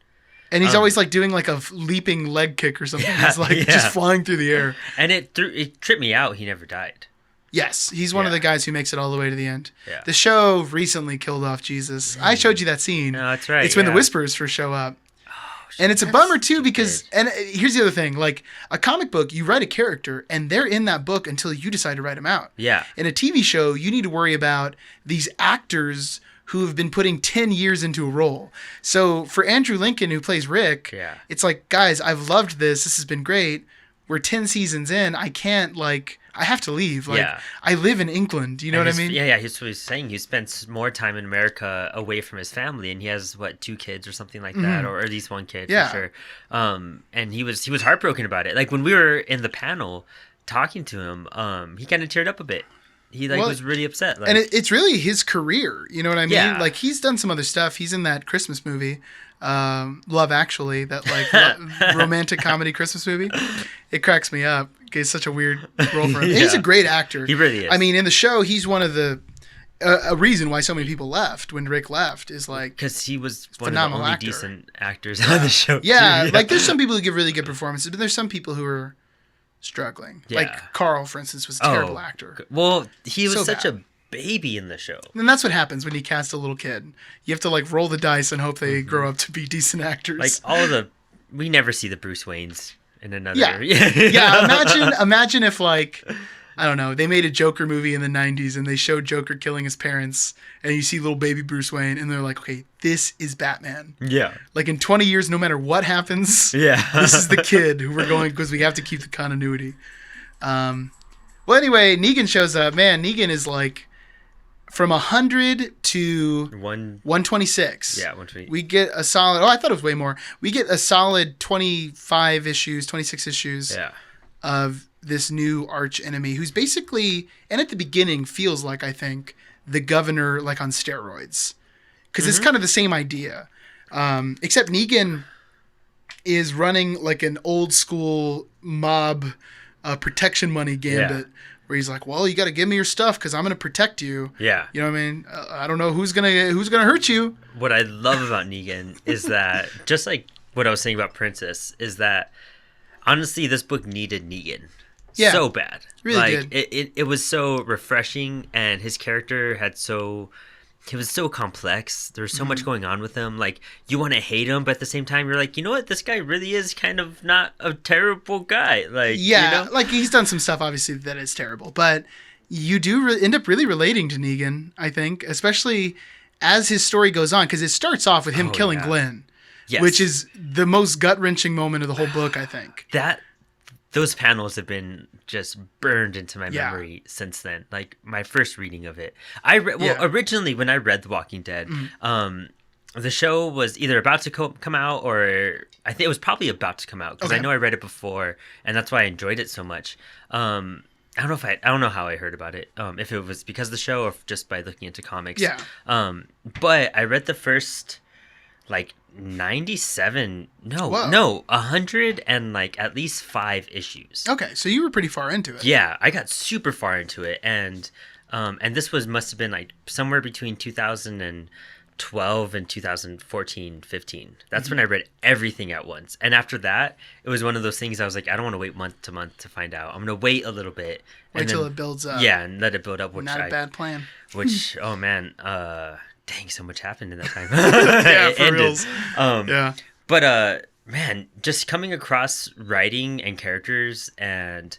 And he's always like doing like a leaping leg kick or something. He's like just flying through the air. And it tripped me out. He never died. Yes, he's one of the guys who makes it all the way to the end. Yeah. The show recently killed off Jesus. I showed you that scene. No, that's right. It's when the Whisperers first show up. Oh, and it's a bummer too because, and here's the other thing, like a comic book, you write a character and they're in that book until you decide to write them out. Yeah. In a TV show, you need to worry about these actors who have been putting 10 years into a role. So for Andrew Lincoln, who plays Rick, it's like, guys, I've loved this. This has been great. We're 10 seasons in. I can't, like, I have to leave. Like, I live in England. You know what I mean? Yeah, he's what he's saying. He spends more time in America away from his family, and he has, 2 kids or something like that, or at least 1 kid for sure. And he was heartbroken about it. Like, when we were in the panel talking to him, he kind of teared up a bit. He was really upset. Like, and it's really his career. You know what I mean? Yeah. Like he's done some other stuff. He's in that Christmas movie. Love Actually, that like romantic comedy Christmas movie. It cracks me up. It's such a weird role for him. Yeah. He's a great actor. He really is. I mean, in the show, he's one of the a reason why so many people left when Rick left is like because he was one of the phenomenal only actor. decent actors on the show. Yeah, too. like there's some people who give really good performances, but there's some people who are struggling. Yeah. Like Carl, for instance, was a terrible actor. Well, he was So such bad. a baby in the show. And that's what happens when you cast a little kid. You have to like roll the dice and hope they grow up to be decent actors. Like we never see the Bruce Waynes in another. Yeah. Yeah, imagine if like I don't know, they made a Joker movie in the 90s and they showed Joker killing his parents and you see little baby Bruce Wayne and they're like, okay, this is Batman. Yeah. Like in 20 years, no matter what happens, Yeah. this is the kid who we're going because we have to keep the continuity. Well, anyway, Negan shows up. Man, Negan is like from 100 to 126. Yeah, 120. We get a solid, I thought it was way more. We get a solid 25 issues, 26 issues of this new arch enemy who's basically, and at the beginning feels like, I think, the governor like on steroids. Because it's kind of the same idea. Except Negan is running like an old school mob protection money gambit where he's like, well, you got to give me your stuff because I'm going to protect you. Yeah. You know what I mean? I don't know who's gonna hurt you. What I love about Negan is that, just like what I was saying about Princess, is that honestly, this book needed Negan. Yeah, so bad. Really like, did. It was so refreshing, and his character he was so complex. There was so much going on with him. Like, you want to hate him, but at the same time, you're like, you know what? This guy really is kind of not a terrible guy. Like, yeah, you know? like he's done some stuff obviously that is terrible, but you do end up really relating to Negan, I think, especially as his story goes on, because it starts off with him killing Glenn, which is the most gut-wrenching moment of the whole book, I think. Those panels have been just burned into my memory since then. Like my first reading of it, originally when I read The Walking Dead, the show was either about to come out, or I think it was probably about to come out because I know I read it before, and that's why I enjoyed it so much. I don't know how I heard about it. If it was because of the show or just by looking into comics. Yeah. But I read the first 100 and like at least 5 issues. Okay, so you were pretty far into it. Yeah, I got super far into it, and this must have been like somewhere between 2012 and 2014-15. That's when I read everything at once, and after that, it was one of those things I was like, I don't want to wait month to month to find out. I'm gonna wait a little bit. Wait till it builds up. Yeah, and let it build up. Not a bad plan. Which, oh man, dang, so much happened in that time. Yeah, for reals. But man, just coming across writing and characters and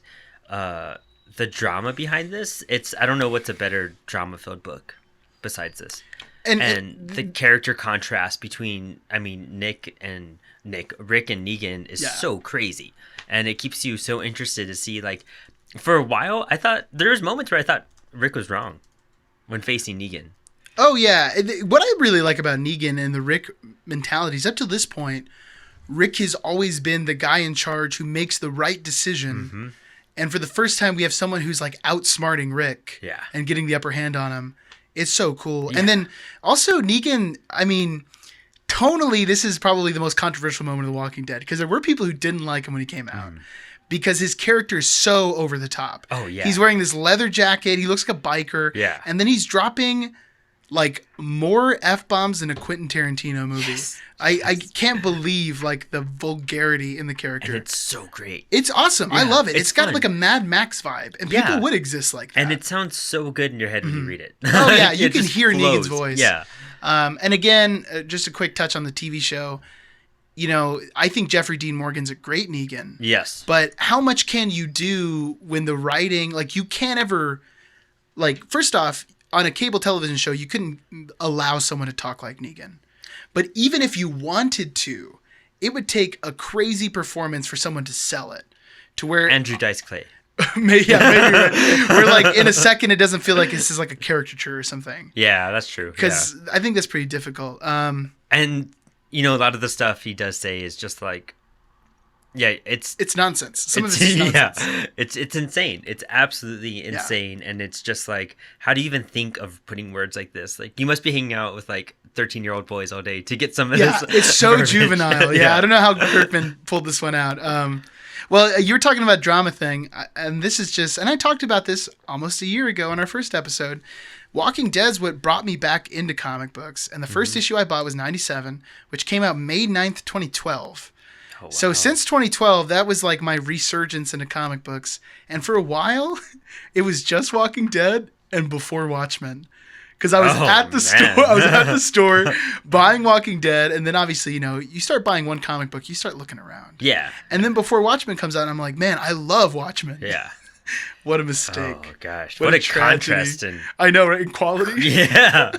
the drama behind this, I don't know what's a better drama-filled book besides this. And the character contrast between, Rick and Negan is so crazy, and it keeps you so interested to see. Like, for a while, there was moments where I thought Rick was wrong when facing Negan. Oh yeah, what I really like about Negan and the Rick mentality is up to this point, Rick has always been the guy in charge who makes the right decision, and for the first time, we have someone who's like outsmarting Rick, and getting the upper hand on him. It's so cool. Yeah. And then also Negan, tonally, this is probably the most controversial moment of The Walking Dead, because there were people who didn't like him when he came out. Because his character is so over the top. Oh, yeah. He's wearing this leather jacket. He looks like a biker. Yeah. And then he's dropping like more F-bombs than a Quentin Tarantino movie. Yes. I can't believe like the vulgarity in the character. And it's so great. It's awesome. Yeah, I love it. It's got like a Mad Max vibe, and people would exist like that. And it sounds so good in your head when you read it. Oh yeah, you can hear flows. Negan's voice. Yeah. And again, just a quick touch on the TV show. You know, I think Jeffrey Dean Morgan's a great Negan. Yes. But how much can you do when the writing, like you can't ever, like, first off, on a cable television show, you couldn't allow someone to talk like Negan. But even if you wanted to, it would take a crazy performance for someone to sell it. To where Andrew Dice Clay. maybe right. Where like in a second it doesn't feel like this is like a caricature or something. Yeah, that's true. Because I think that's pretty difficult. And you know, a lot of the stuff he does say is just like, it's nonsense. Some of it is nonsense. Yeah, it's insane. It's absolutely insane, and it's just like, how do you even think of putting words like this? Like, you must be hanging out with like 13-year-old boys all day to get some of Yeah, this. it's so garbage. juvenile. Yeah, I don't know how Kirkman pulled this one out. Well, you were talking about drama thing, and this is just, and I talked about this almost a year ago in our first episode. Walking Dead's what brought me back into comic books, and the first issue I bought was 97, which came out May 9th, 2012. Oh, wow. So since 2012, that was like my resurgence into comic books. And for a while, it was just Walking Dead and before Watchmen. Because I was at the store, I was at the store buying Walking Dead, and then obviously, you start buying one comic book, you start looking around. Yeah. And then before Watchmen comes out, I'm like, man, I love Watchmen. Yeah. What a mistake. Oh gosh, What what a a tragedy. contrast in. I know, right? In quality. Yeah.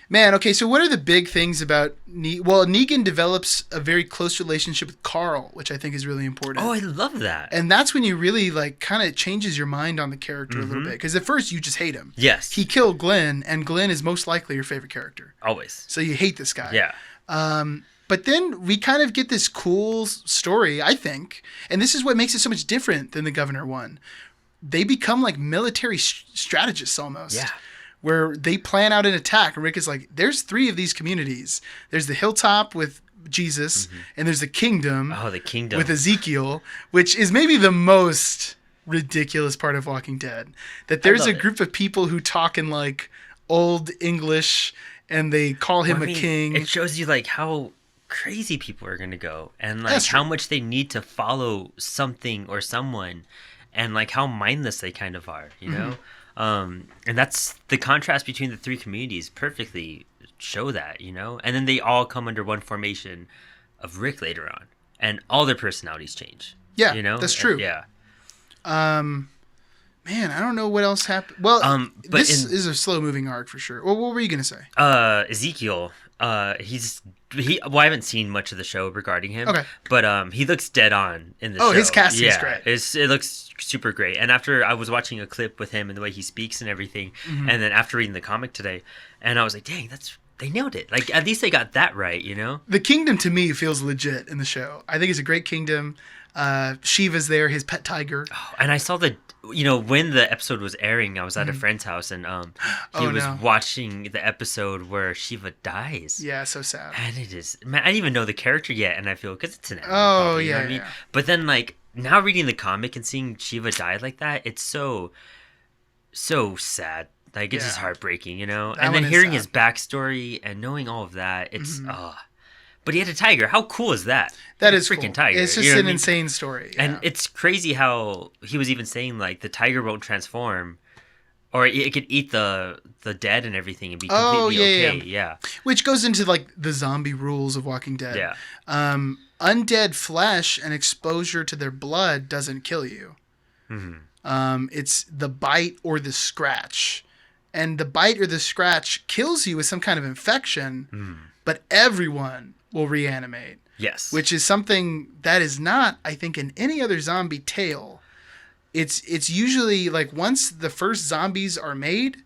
Man, okay, so what are the big things about Negan develops a very close relationship with Carl, which I think is really important. Oh, I love that. And that's when you really kind of changes your mind on the character a little bit. Because at first you just hate him. Yes. He killed Glenn, and Glenn is most likely your favorite character. Always. So you hate this guy. Yeah. But then we kind of get this cool story, I think. And this is what makes it so much different than the Governor one. They become like military strategists almost. Yeah. Where they plan out an attack. And Rick is like, there's 3 of these communities. There's the hilltop with Jesus, and there's the kingdom. Oh, the kingdom. With Ezekiel, which is maybe the most ridiculous part of Walking Dead. That there's a group of people who talk in like old English, and they call him a king. It shows you like how crazy people are gonna go, and like how much they need to follow something or someone, and like how mindless they kind of are, you know. And that's the contrast between the 3 communities perfectly show that, and then they all come under one formation of Rick later on, and all their personalities change. Yeah, that's true. Yeah. Man, I don't know what else happened. Well, but this is a slow moving arc for sure. Well, what were you gonna say? Ezekiel, I haven't seen much of the show regarding him. Okay. But he looks dead on in the show. Oh, his casting is great. It looks super great. And after I was watching a clip with him and the way he speaks and everything, and then after reading the comic today, and I was like, dang, they nailed it. Like, at least they got that right, The kingdom to me feels legit in the show. I think it's a great kingdom. Shiva's there, his pet tiger. Oh, and I saw when the episode was airing, I was at a friend's house, and he was watching the episode where Shiva dies. Yeah, so sad. And it is, man, I didn't even know the character yet, and I feel, because it's an anime. Oh, you know what I mean? But then, like, now reading the comic and seeing Shiva die like that, it's so sad. Like, it's just heartbreaking, That and then one is hearing sad. his backstory and knowing all of that, it's, but he had a tiger. How cool is that? That is freaking cool. tiger. It's just an insane story. Yeah. And it's crazy how he was even saying, like, the tiger won't transform, or it could eat the dead and everything and be completely okay. Yeah. Which goes into, like, the zombie rules of Walking Dead. Yeah. Undead flesh and exposure to their blood doesn't kill you. It's the bite or the scratch. And the bite or the scratch kills you with some kind of infection, but everyone will reanimate. Yes. Which is something that is not, I think, in any other zombie tale. It's usually like once the first zombies are made,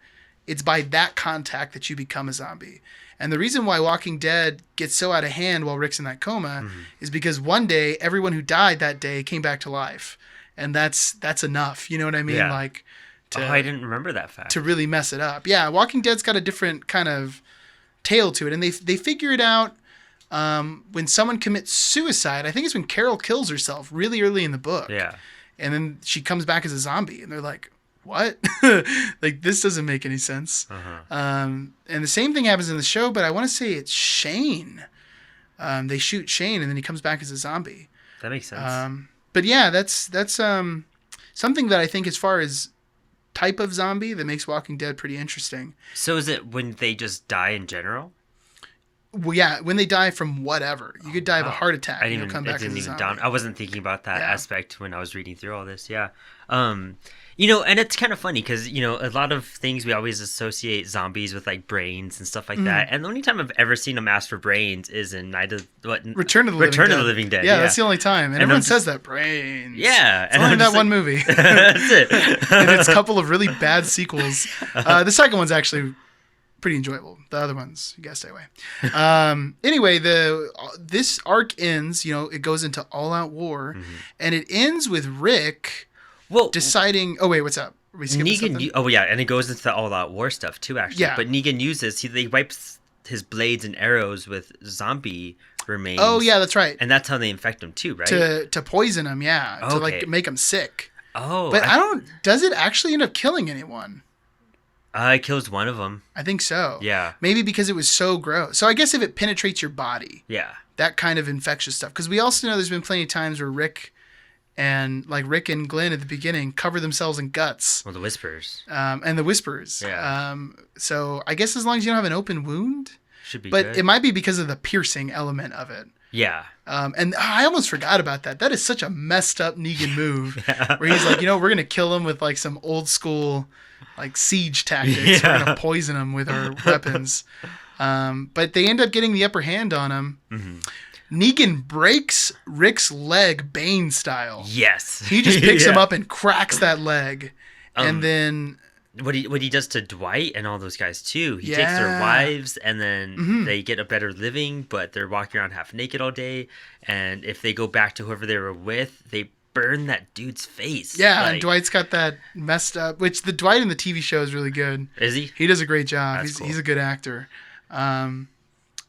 it's by that contact that you become a zombie. And the reason why Walking Dead gets so out of hand while Rick's in that coma is because one day everyone who died that day came back to life, and that's enough. You know what I mean? Yeah. Like, I didn't remember that fact. to really mess it up. Yeah, Walking Dead's got a different kind of tale to it, and they figure it out when someone commits suicide. I think it's when Carol kills herself really early in the book. Yeah. And then she comes back as a zombie, and they're like, what? Like, this doesn't make any sense. And the same thing happens in the show, but I want to say it's Shane. They shoot Shane, and then he comes back as a zombie. That makes sense. But yeah, that's something that I think, as far as type of zombie, that makes Walking Dead pretty interesting. So is it when they just die in general? Well, yeah, when they die from whatever. You could die of a heart attack and you'll come back as a zombie. I wasn't thinking about that aspect when I was reading through all this. Yeah. And it's kind of funny because, a lot of things we always associate zombies with, like, brains and stuff like that. And the only time I've ever seen them ask for brains is in Return of the Living Dead. Yeah, that's the only time. And everyone says that, brains. Yeah. It's only in that one movie. That's it. And it's a couple of really bad sequels. The second one's actually pretty enjoyable. The other ones, you gotta stay away. Anyway, this arc ends, it goes into all-out war, and it ends with Rick deciding... Oh, wait, what's up? Are we skipping something? Oh yeah, and it goes into all that war stuff too, actually. Yeah. But Negan uses he wipes his blades and arrows with zombie remains. Oh yeah, that's right. And that's how they infect him too, right? To poison him, yeah, to like Okay. make him sick. Oh, But I don't. Does it actually end up killing anyone? it kills one of them. I think so. Yeah, Maybe because it was so gross. So I guess if it penetrates your body, yeah, that kind of infectious stuff. Because we also know there's been plenty of times where Rick and Glenn at the beginning cover themselves in guts. well, the whispers And the Whisperers. Yeah. So I guess as long as you don't have an open wound, should be but good. it might be because of the piercing element of it. Yeah, And I almost forgot about that. That is such a messed up Negan move, Yeah. where he's like, we're gonna kill him with like some old school, like siege tactics. Yeah. We're gonna poison him with our weapons. But they end up getting the upper hand on him. Mm-hmm. Negan breaks Rick's leg, Bane style. yes. He just picks him Yeah. up and cracks that leg, and then What he does to Dwight and all those guys too. He takes their Yeah. wives and then Mhm. they get a better living, but they're walking around half naked all day. And if they go back to whoever they were with, they burn that dude's face. yeah, Like, and Dwight's got that messed up. Which the Dwight in the TV show is really good. is he? He does a great job. That's cool. He's a good actor.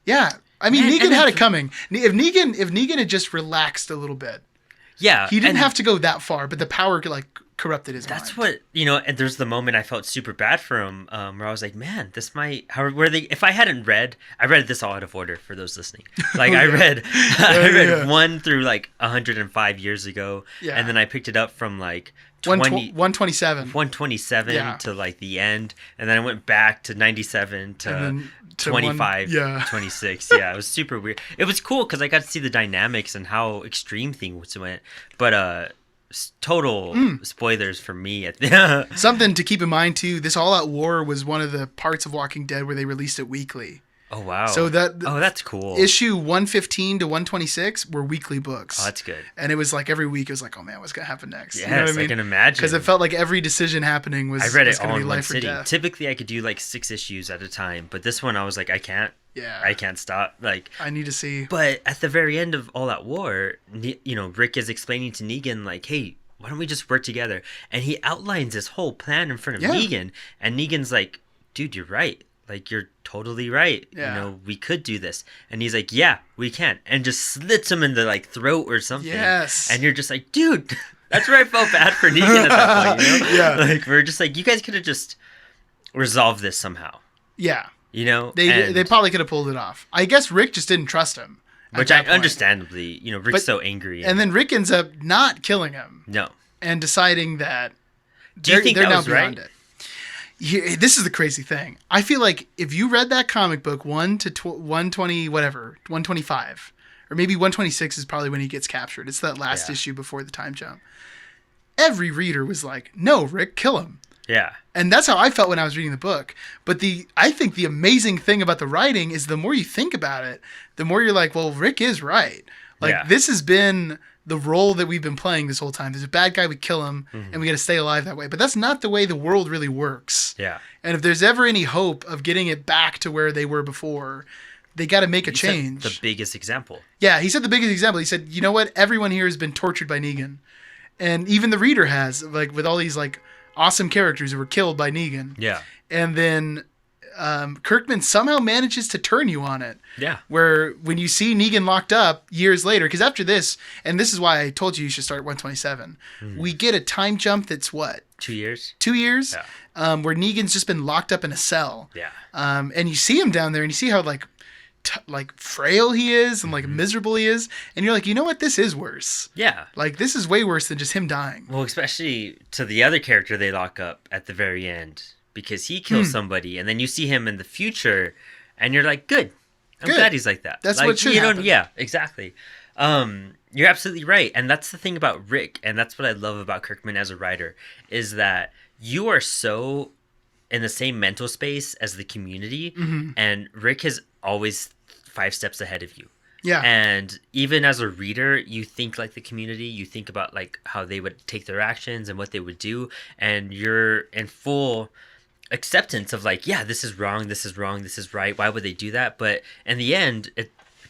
Yeah, I mean, Man, Negan and had then- it coming. If Negan had just relaxed a little bit, Yeah, he didn't and have to go that far. But the power like corrupted his That's mind. what and there's the moment I felt super bad for him, where I was like, man, this might where they if I hadn't read, I read this all out of order for those listening. Like I Yeah. read Yeah, yeah. 1 through like 105 years ago, Yeah. and then I picked it up from like 20 127. 127 Yeah. to like the end, and then I went back to 97 to, And then to 25 yeah. 26. Yeah, it was super weird. It was cool because I got to see the dynamics and how extreme things went, but total spoilers for me at the Something to keep in mind too. This All Out War was one of the parts of Walking Dead where they released it weekly. Oh wow. So that's cool. issue 115 to 126 were weekly books. Oh, that's good. And it was like every week it was like, oh man, what's gonna happen next? Yes, You know what I I mean? can imagine. Because it felt like every decision happening was. I read was it gonna all be in one life or sitting. death. Typically, I could do like 6 issues at a time, but this one I was like, I can't Yeah. stop. Like, I need to see. but at the very end of All That War, Rick is explaining to Negan like, hey, why don't we just work together? And he outlines this whole plan in front of Yeah. Negan, and Negan's like, dude, you're right. Like, you're totally right. Yeah. We could do this. And he's like, yeah, we can. And just slits him in the like throat or something. Yes. And you're just like, dude, that's where I felt bad for Negan at that point. Yeah. Like, we're just like, you guys could have just resolved this somehow. Yeah. And- They probably could have pulled it off. I guess Rick just didn't trust him. at which that I point. understandably, Rick's But- so angry. And then Rick ends up not killing him no. and deciding that Do you think they're that now was beyond right? it. This is the crazy thing. I feel like if you read that comic book 1 to 120, whatever, 125, or maybe 126 is probably when he gets captured. It's that last Yeah. issue before the time jump. Every reader was like, no, Rick, kill him. Yeah. And that's how I felt when I was reading the book. But I think the amazing thing about the writing is the more you think about it, the more you're like, well, Rick is right. Like, Yeah. this has been the role that we've been playing this whole time. There's a bad guy, we kill him, Mm-hmm. and we got to stay alive that way. But that's not the way the world really works. Yeah. And if there's ever any hope of getting it back to where they were before, they got to make a You said change. the biggest example. Yeah, he said the biggest example. He said, you know what? Everyone here has been tortured by Negan. And even the reader has, like, with all these, like, awesome characters who were killed by Negan. Yeah. And then Kirkman somehow manages to turn you on it. Yeah. Where when you see Negan locked up years later, because after this, and this is why I told you should start at 127, we get a time jump that's what? 2 years. 2 years? Yeah. Where Negan's just been locked up in a cell. Yeah. And you see him down there and you see how like frail he is and like miserable he is. And you're like, you know what? This is worse. Yeah. Like, this is way worse than just him dying. Well, especially to the other character they lock up at the very end because he kills somebody, and then you see him in the future, and you're like, good. I'm Good. glad he's like that. That's like, what should happen. Yeah, exactly. You're absolutely right, and that's the thing about Rick, and that's what I love about Kirkman as a writer, is that you are so in the same mental space as the community, and Rick is always 5 steps ahead of you. Yeah. And even as a reader, you think like the community, you think about like how they would take their actions and what they would do, and you're in full acceptance of like, yeah, this is wrong, this is wrong, this is right. Why would they do that? But in the end,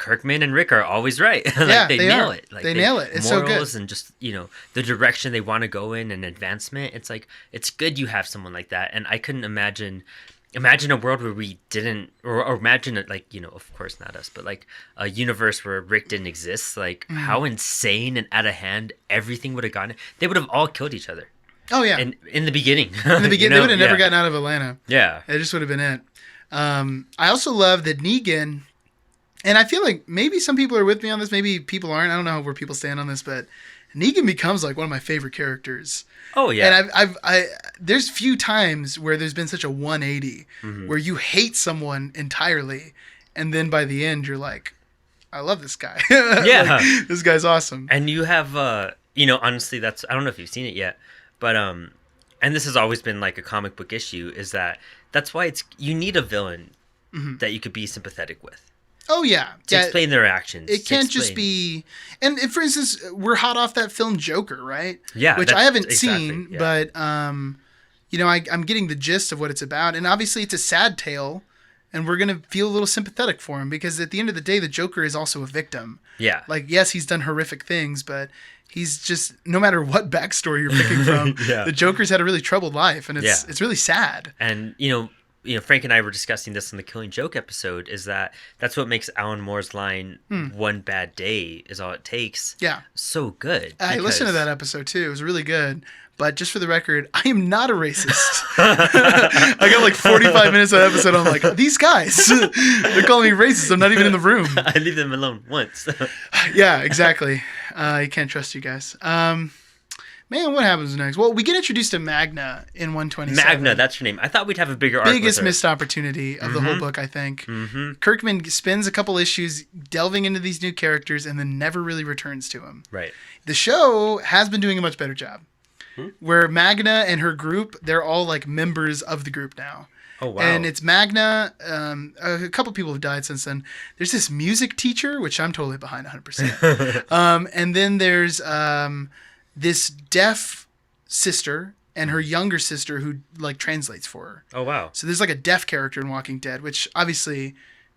Kirkman and Rick are always right. Like, Yeah, they they nail are. it. Like, They nail it. It's so good. morals and just, the direction they want to go in and advancement. It's like, it's good you have someone like that. And I couldn't imagine a world where we didn't, or imagine it, like, of course not us, but like a universe where Rick didn't exist. Like, how insane and out of hand everything would have gotten. They would have all killed each other. Oh yeah. And in the beginning. In the beginning, they would have never gotten out of Atlanta. Yeah. It just would have been it. I also love that Negan, and I feel like maybe some people are with me on this, maybe people aren't. I don't know where people stand on this, but Negan becomes like one of my favorite characters. Oh yeah. And there's few times where there's been such a 180 where you hate someone entirely, and then by the end you're like, I love this guy. Yeah. Like, this guy's awesome. And you have, honestly, I don't know if you've seen it yet, but and this has always been like a comic book issue, is that's why you need a villain that you could be sympathetic with. Oh yeah, To explain their actions. It can't just be. And for instance, we're hot off that film Joker, right? Yeah, which I haven't exactly, seen, yeah. but I'm getting the gist of what it's about, and obviously it's a sad tale, and we're gonna feel a little sympathetic for him because at the end of the day, the Joker is also a victim. Yeah. Like, yes, he's done horrific things, but he's just, no matter what backstory you're picking from, Yeah. the Joker's had a really troubled life, and it's really sad. And Frank and I were discussing this in the Killing Joke episode, is that's what makes Alan Moore's line, "One bad day is all it takes," Yeah. so good. I listened to that episode too. It was really good. But just for the record, I am not a racist. I got like 45 minutes of that episode. I'm like, these guys, they're calling me racist. I'm not even in the room. I leave them alone once. Yeah, exactly. You can't trust you guys. Man, what happens next? Well, we get introduced to Magna in 127. Magna, that's her name. I thought we'd have a bigger arc with Biggest her. missed opportunity of the whole book, I think. Mm-hmm. Kirkman spends a couple issues delving into these new characters and then never really returns to them. Right. The show has been doing a much better job. Where Magna and her group, they're all like members of the group now. Oh, wow. And it's Magna. A couple people have died since then. There's this music teacher, which I'm totally behind 100%. And then there's this deaf sister and her younger sister who like translates for her. Oh, wow. So there's like a deaf character in Walking Dead, which obviously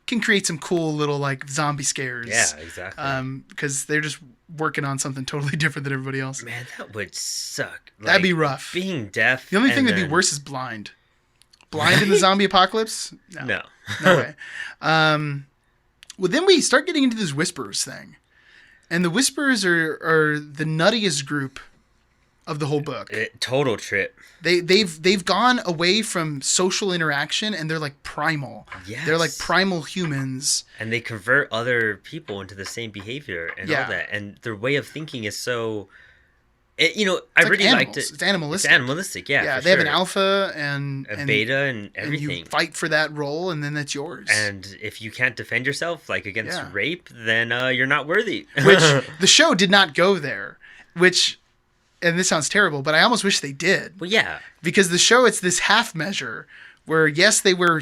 can create some cool little like zombie scares. Yeah, exactly. Because they're just working on something totally different than everybody else. Man, that would suck. That'd be rough. Being deaf. The only thing and that'd be then- worse is blind. Blind in the zombie apocalypse? No. No way. Well, then we start getting into this Whisperers thing. And the Whisperers are the nuttiest group of the whole book. Total trip. They've gone away from social interaction and they're like primal. Yes. They're like primal humans. And they convert other people into the same behavior and Yeah. all that. And their way of thinking is so... I It's really like liked animals. it. It's animalistic. It's animalistic, yeah. Yeah, for they have an sure. alpha and A beta and and everything. you fight for that role and then that's yours. And if you can't defend yourself, like against Yeah. rape, then you're not worthy. Which the show did not go there. Which, and this sounds terrible, but I almost wish they did. Well, yeah. Because the show, it's this half measure where yes, they wear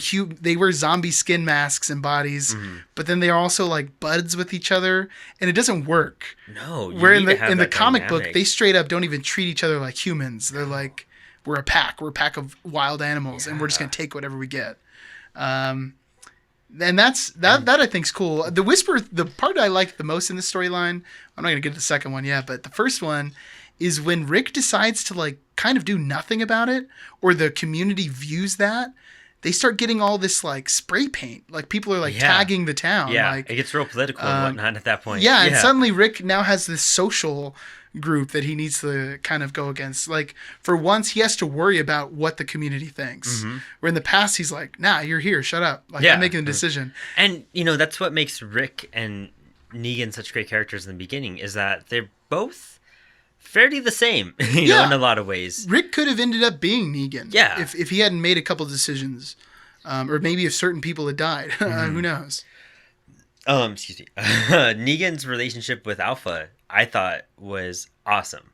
zombie skin masks and bodies, but then they're also like buds with each other, and it doesn't work. No. You Where need to have in the that comic book, dynamic. they straight up don't even treat each other like humans. They're like, we're a pack of wild animals, and we're just gonna take whatever we get. And that I think's cool. The Whisper, the part I liked the most in the storyline, I'm not gonna get to the second one yet, but the first one is when Rick decides to like kind of do nothing about it, or the community views that, they start getting all this like spray paint. Like people are like Yeah. tagging the town. Yeah, Like, it gets real political and whatnot at that point. yeah, and suddenly Rick now has this social group that he needs to kind of go against. Like, for once, he has to worry about what the community thinks. Where in the past, he's like, nah, you're here, shut up. Like, Yeah. I'm making a decision. And, that's what makes Rick and Negan such great characters in the beginning, is that they're both fairly the same, Yeah. in a lot of ways. Rick could have ended up being Negan. Yeah. If he hadn't made a couple decisions. Or maybe if certain people had died. Who knows? Excuse me. Negan's relationship with Alpha, I thought was awesome.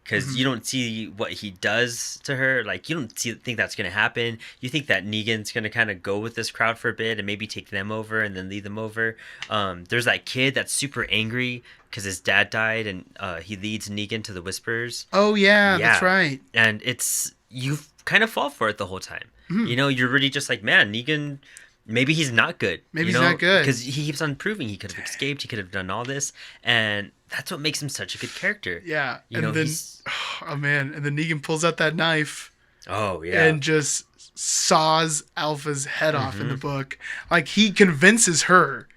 Because you don't see what he does to her. Like, you don't think that's going to happen. You think that Negan's going to kind of go with this crowd for a bit and maybe take them over and then lead them over. There's that kid that's super angry because his dad died, and he leads Negan to the Whisperers. Oh, yeah, Yeah. that's right. And you kind of fall for it the whole time. You're really just like, man, Negan maybe he's not good. Maybe he's not good. Because he keeps on proving he could have escaped. He could have done all this, and that's what makes him such a good character. Yeah, You know, then he's oh man, and then Negan pulls out that knife oh yeah, and just saws Alpha's head off Mm-hmm. in the book. Like he convinces her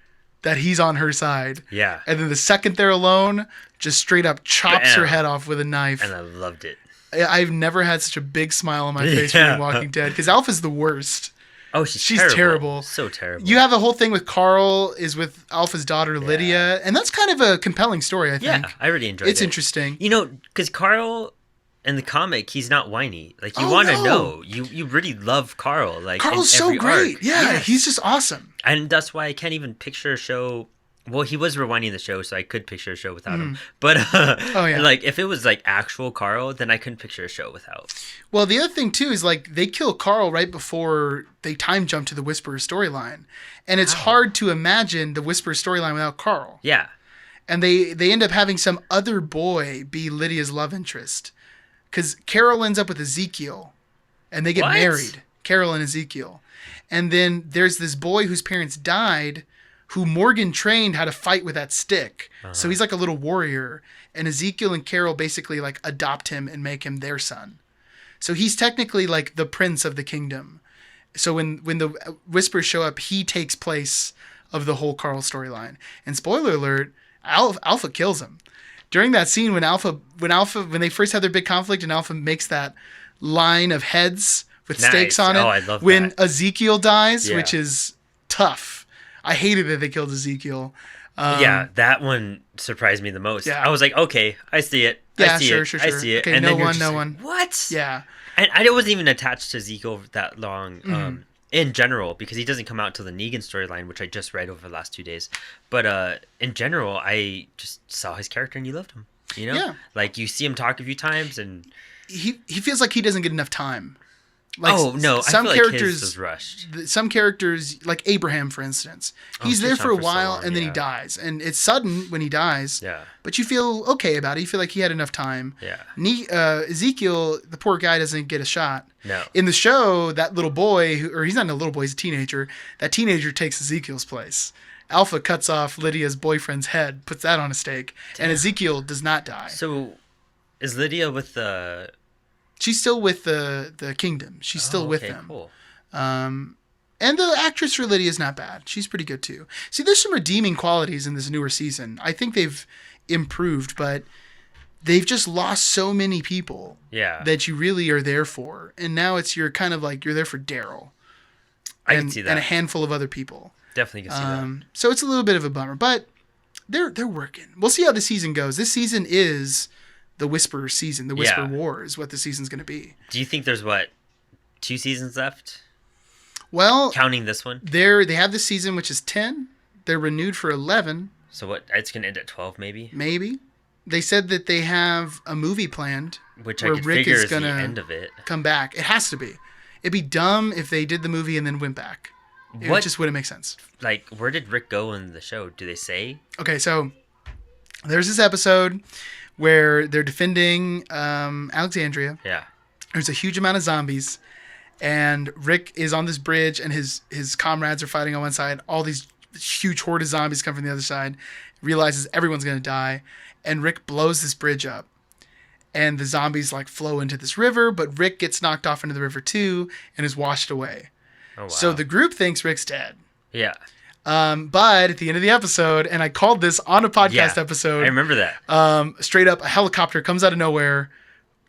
that he's on her side, yeah, and then the second they're alone, just straight up chops her Bam. head off with a knife. and I loved it. I've never had such a big smile on my face Yeah. reading Walking Dead because Alpha's the worst. Oh, she's terrible. So terrible. You have the whole thing with Carl is with Alpha's daughter Lydia, and that's kind of a compelling story. I think. yeah, I really enjoyed it. It's interesting. You know, because Carl in the comic, he's not whiny. Like you Oh, want to no. know. You really love Carl. Like Carl's in so every great. arc. Yeah, Yes. he's just awesome. And that's why I can't even picture a show. Well, he was rewinding the show, so I could picture a show without him. But Oh, yeah. like if it was like actual Carl, then I couldn't picture a show without. Well, the other thing too is like they kill Carl right before they time jump to the Whisperer storyline, and it's hard to imagine the Whisperer storyline without Carl. Yeah, And they end up having some other boy be Lydia's love interest, because Carol ends up with Ezekiel, and they get What? married. Carol and Ezekiel, and then there's this boy whose parents died, who Morgan trained how to fight with that stick. So he's like a little warrior, and Ezekiel and Carol basically like adopt him and make him their son. So he's technically like the prince of the kingdom. So when the Whispers show up, he takes place of the whole Carl storyline. And spoiler alert, Alpha kills him. During that scene when they first have their big conflict and Alpha makes that line of heads with Nice. stakes on it. Oh, I love when that. Ezekiel dies, Yeah. which is tough. I hated that they killed Ezekiel. yeah, that one surprised me the most. yeah. I was like, okay, I see it. Yeah, I see sure, it. sure, I sure. see it. Okay, and no then you're one, just no like, one. What? Yeah. And I wasn't even attached to Ezekiel that long Mm-hmm. in general because he doesn't come out till the Negan storyline, which I just read over the last 2 days. But in general, I just saw his character and you loved him. You know, Yeah. like you see him talk a few times, and He feels like he doesn't get enough time. Like oh no, some I feel characters like his was rushed. some characters like Abraham, for instance, he's he's there on for a for so while long, and then he yeah. dies, and it's sudden when he dies. Yeah, But you feel okay about it. You feel like he had enough time. yeah. Ezekiel, the poor guy, doesn't get a shot. No. In the show, that little boy, or he's not a little boy, he's a teenager. That teenager takes Ezekiel's place. Alpha cuts off Lydia's boyfriend's head, puts that on a stake, and Ezekiel does not die. So, is Lydia with the? She's still with the kingdom. She's still with okay, them. Cool. And the actress for Lydia is not bad. She's pretty good too. See, there's some redeeming qualities in this newer season. I think they've improved, but they've just lost so many people Yeah, that you really are there for. And now you're kind of like you're there for Daryl. I and, can see that. And a handful of other people. Definitely can see that. So it's a little bit of a bummer, but they're working. We'll see how the season goes. This season is the Whisperer season. The Whisper Yeah. War is what the season's going to be. Do you think there's 2 seasons left, Well, counting this one? they have this season, which is 10. They're renewed for 11, So what? It's gonna end at 12, maybe. maybe. They said that they have a movie planned Which I where could Rick figure is is the gonna end of it. come back. It has to be. It'd be dumb if they did the movie and then went back. It What? just wouldn't make sense. Like, where did Rick go in the show? Do they say? Okay, so there's this episode where they're defending Alexandria. Yeah. There's a huge amount of zombies, and Rick is on this bridge, and his comrades are fighting on one side. All these huge horde of zombies come from the other side. Realizes everyone's gonna die, and Rick blows this bridge up, and the zombies like flow into this river. But Rick gets knocked off into the river too, and is washed away. Oh wow. So the group thinks Rick's dead. yeah. But at the end of the episode, and I called this on a podcast Yeah. episode. I remember that. Straight up, a helicopter comes out of nowhere,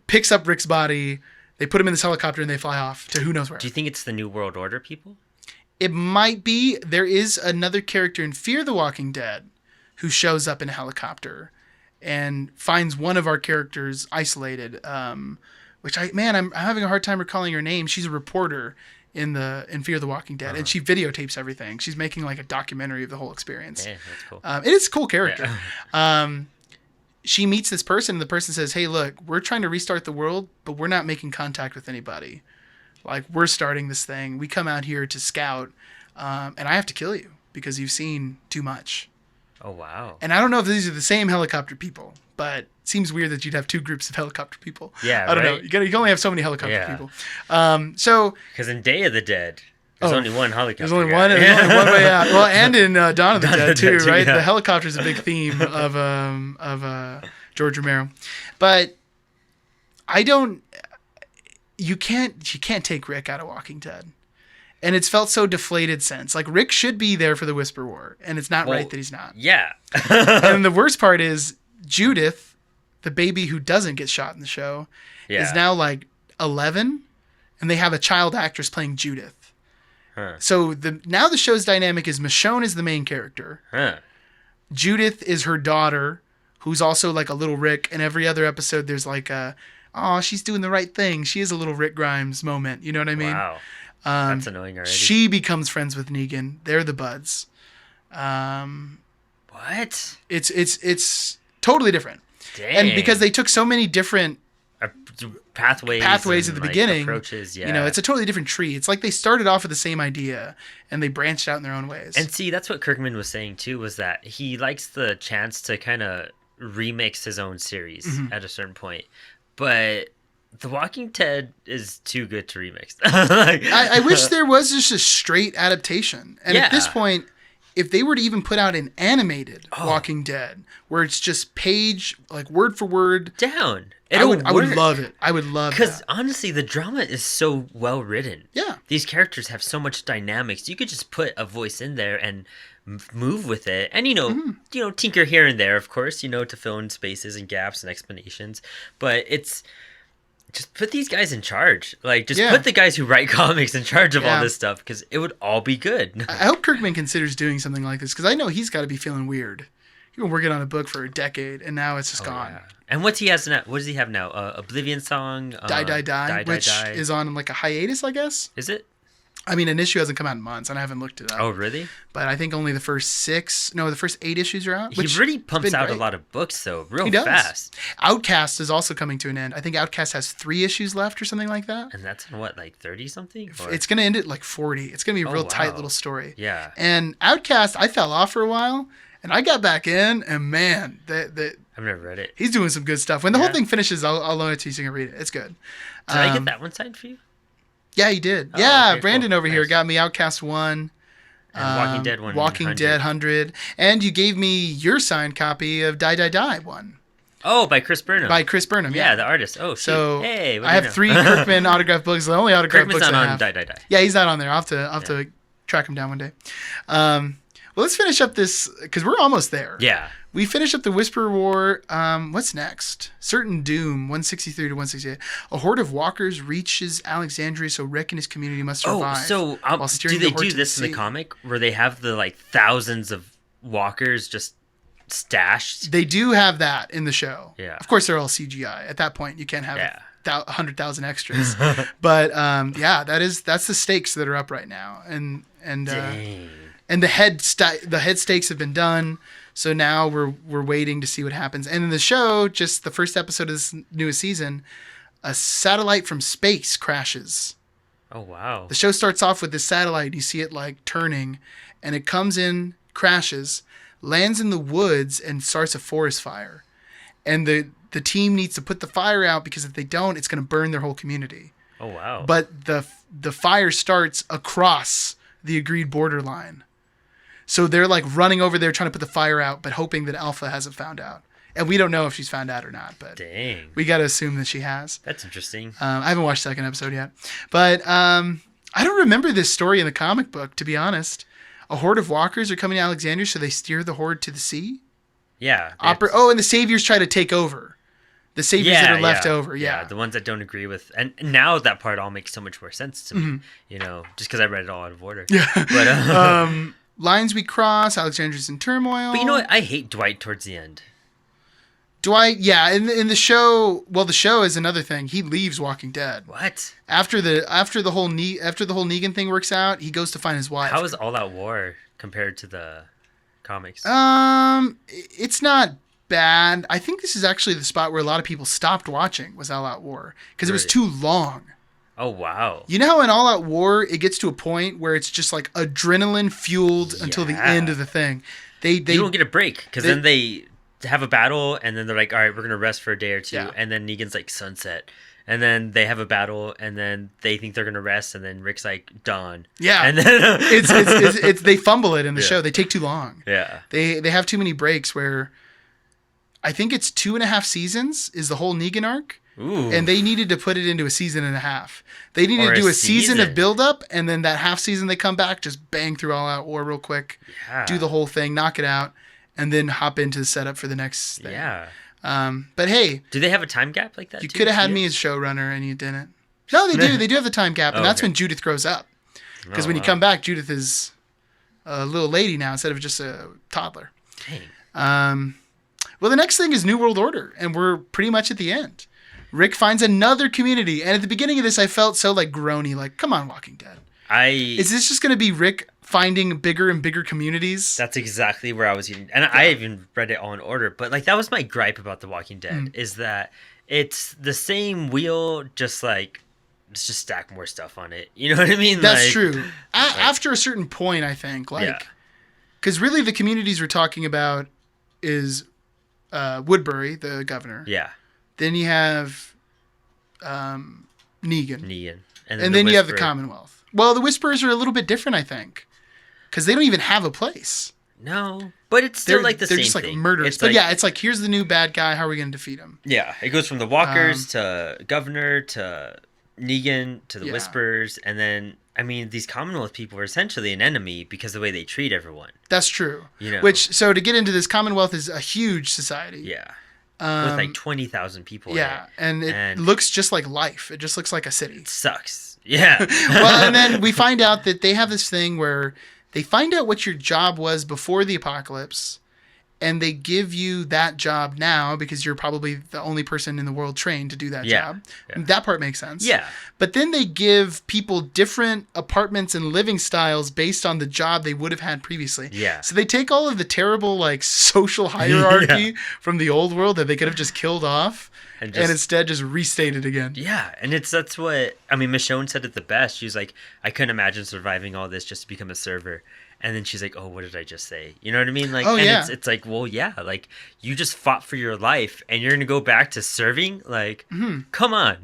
picks up Rick's body. They put him in this helicopter and they fly off to who knows where. Do you think it's the New World Order people? It might be. There is another character in Fear the Walking Dead who shows up in a helicopter and finds one of our characters isolated. Which I'm having a hard time recalling her name. She's a reporter in Fear the Walking Dead, and she videotapes everything. She's making like a documentary of the whole experience. Yeah, that's cool. It is a cool character. She meets this person, and the person says, "Hey, look, we're trying to restart the world, but we're not making contact with anybody. Like, we're starting this thing. We come out here to scout, and I have to kill you because you've seen too much." Oh wow. And I don't know if these are the same helicopter people, but it seems weird that you'd have 2 groups of helicopter people. Yeah, I don't know. right? You can only have so many helicopter Yeah. people. So Because in Day of the Dead, There's only one helicopter. There's only guy. one. There's only one way out. Well, and in Dawn of the Dawn of Dead the too, Dead too, right? yeah. The helicopter is a big theme of George Romero, but I don't. You can't take Rick out of Walking Dead, and it's felt so deflated since. Like Rick should be there for the Whisper War, and it's not right that he's not. Yeah. And the worst part is Judith, the baby who doesn't get shot in the show, is now like 11, and they have a child actress playing Judith. Huh. So now the show's dynamic is Michonne is the main character. Huh. Judith is her daughter, who's also like a little Rick. And every other episode, there's like oh, she's doing the right thing. She is a little Rick Grimes moment. You know what I mean? Wow. That's annoying already. She becomes friends with Negan. They're the buds. What? It's totally different. Dang. And because they took so many different pathways at the beginning, approaches, yeah. You know, it's a totally different tree. It's like they started off with the same idea and they branched out in their own ways. And see, that's what Kirkman was saying too, was that he likes the chance to kind of remix his own series at a certain point. But The Walking Dead is too good to remix. I wish there was just a straight adaptation. And at this Yeah. point, if they were to even put out an animated Walking Dead, where it's just page, like word for word, down. I would love it. I would love Because that. honestly, the drama is so well written. Yeah. These characters have so much dynamics. You could just put a voice in there and move with it, and you know, tinker here and there, of course, you know, to fill in spaces and gaps and explanations. But it's just put these guys in charge. Like, just put the guys who write comics in charge of all this stuff, because it would all be good. I hope Kirkman considers doing something like this, because I know he's got to be feeling weird. He's been working on a book for a decade, and now it's just gone. Yeah. And what does he have now? Oblivion Song? Die, Die, Die, which is on like a hiatus, I guess. Is it? I mean, an issue hasn't come out in months, and I haven't looked it up. Oh, really? But I think only the first 8 issues are out. He really pumps out a lot of books, though, real fast. Outcast is also coming to an end. I think Outcast has 3 issues left or something like that. And that's in what, like 30-something? It's going to end at like 40. It's going to be a real tight little story. Yeah. And Outcast, I fell off for a while, and I got back in, and man, I've never read it. he's doing some good stuff. When the whole thing finishes, I'll loan it to you so you can read it. It's good. Did I get that one signed for you? Yeah, he did. Oh, yeah, okay, Brandon cool. over here Nice. got me Outcast 1. And Walking Dead 100. Walking Dead 100. And you gave me your signed copy of Die, Die, Die 1. Oh, by Chris Burnham. By Chris Burnham, Yeah, the artist. Oh, shoot. So hey, I have 3 Kirkman autographed books. The only autographed Kirkman's books not I on have. Die, Die, Die. Yeah, he's not on there. I'll have to track him down one day. Well, let's finish up this, because we're almost there. Yeah. We finished up the Whisper War. What's next? Certain Doom, 163 to 168. A horde of walkers reaches Alexandria, so Rick and his community must survive. Oh, so while do steering they the horde do to this in sea. the comic where they have the like thousands of walkers just stashed? They do have that in the show. Yeah. Of course, they're all CGI. At that point, you can't have Yeah. 100,000 extras. But that's the stakes that are up right now, and Dang. and the head stakes have been done. So now we're waiting to see what happens. And in the show, just the first episode of this newest season, a satellite from space crashes. Oh, wow. The show starts off with this satellite. You see it like turning, and it comes in, crashes, lands in the woods, and starts a forest fire. And the team needs to put the fire out, because if they don't, it's going to burn their whole community. Oh, wow. But the fire starts across the agreed borderline. So they're like running over there trying to put the fire out, but hoping that Alpha hasn't found out. And we don't know if she's found out or not, but Dang. we got to assume that she has. That's interesting. I haven't watched the second episode yet. But I don't remember this story in the comic book, to be honest. A horde of walkers are coming to Alexandria, so they steer the horde to the sea? Yeah. And the Saviors try to take over. The Saviors that are left over, yeah. The ones that don't agree with... And now that part all makes so much more sense to me, you know, just because I read it all out of order. Yeah. But, Lines we cross, Alexandria's in turmoil. but you know what? I hate Dwight towards the end. Dwight, yeah, in the show, well, the show is another thing. He leaves Walking Dead. What? After the whole Negan thing works out, he goes to find his wife. How is All Out War compared to the comics? It's not bad. I think this is actually the spot where a lot of people stopped watching was All Out War, because it was Right. too long. Oh, wow. You know how in All Out War it gets to a point where it's just like adrenaline fueled until the end of the thing. They You don't get a break, because then they have a battle, and then they're like, all right, we're going to rest for a day or two, Yeah. and then Negan's like, sunset. and then they have a battle, and then they think they're gonna rest, and then Rick's like, "Dawn." Yeah. And then It's they fumble it in the Yeah. show. They take too long. yeah, They have too many breaks where I think it's 2.5 seasons is the whole Negan arc. ooh, And they needed to put it into a season and a half. They needed Or to do a a season of season. build up, and then that half season they come back, just bang through All Out War real quick, yeah. do the whole thing, knock it out, and then hop into the setup for the next thing. Yeah. But hey, Do they have a time gap like that? you too? could have had Yeah. me as showrunner and you didn't. No, they do. They do have the time gap, and Oh, that's okay. when Judith grows up. Because Oh, when you wow. come back, Judith is a little lady now instead of just a toddler. Dang. Well, the next thing is New World Order, and we're pretty much at the end. Rick finds another community, and at the beginning of this, I felt so like groany, like, come on, Walking Dead. Is this just going to be Rick finding bigger and bigger communities? That's exactly where I was even, and I even read it all in order. But like that was my gripe about The Walking Dead is that it's the same wheel, just like let's just stack more stuff on it. You know what I mean? That's Like, true. After a certain point, I think, Yeah. because really the communities we're talking about is Woodbury, the governor. Yeah, Then you have Negan. Negan, And then you have the Whisperer. Commonwealth. Well, the Whisperers are a little bit different, I think, because they don't even have a place. No, but it's still like the they're same just like thing. murderers. It's But like, yeah, it's like here's the new bad guy. How are we going to defeat him? yeah, it goes from the Walkers to Governor to Negan to the Yeah. Whisperers, and then I mean these Commonwealth people are essentially an enemy because of the way they treat everyone. That's true. You know, So to get into this, Commonwealth is a huge society. yeah, Um, with like 20,000 people. yeah, in it. and it looks just like life. It just looks like a city. It sucks. Yeah. Well, and then we find out that they have this thing where they find out what your job was before the apocalypse, and they give you that job now because you're probably the only person in the world trained to do that Yeah, job. yeah. That part makes sense. Yeah. But then they give people different apartments and living styles based on the job they would have had previously. Yeah. So they take all of the terrible like social hierarchy from the old world that they could have just killed off And and just- instead just restate it again. Yeah, and that's what I mean. Michonne said it the best. She was like, "I couldn't imagine surviving all this just to become a server." And then she's like, "Oh, what did I just say?" You know what I mean? Like, Oh, and yeah. it's like, well, yeah, like you just fought for your life, and you're gonna go back to serving? Like, come on,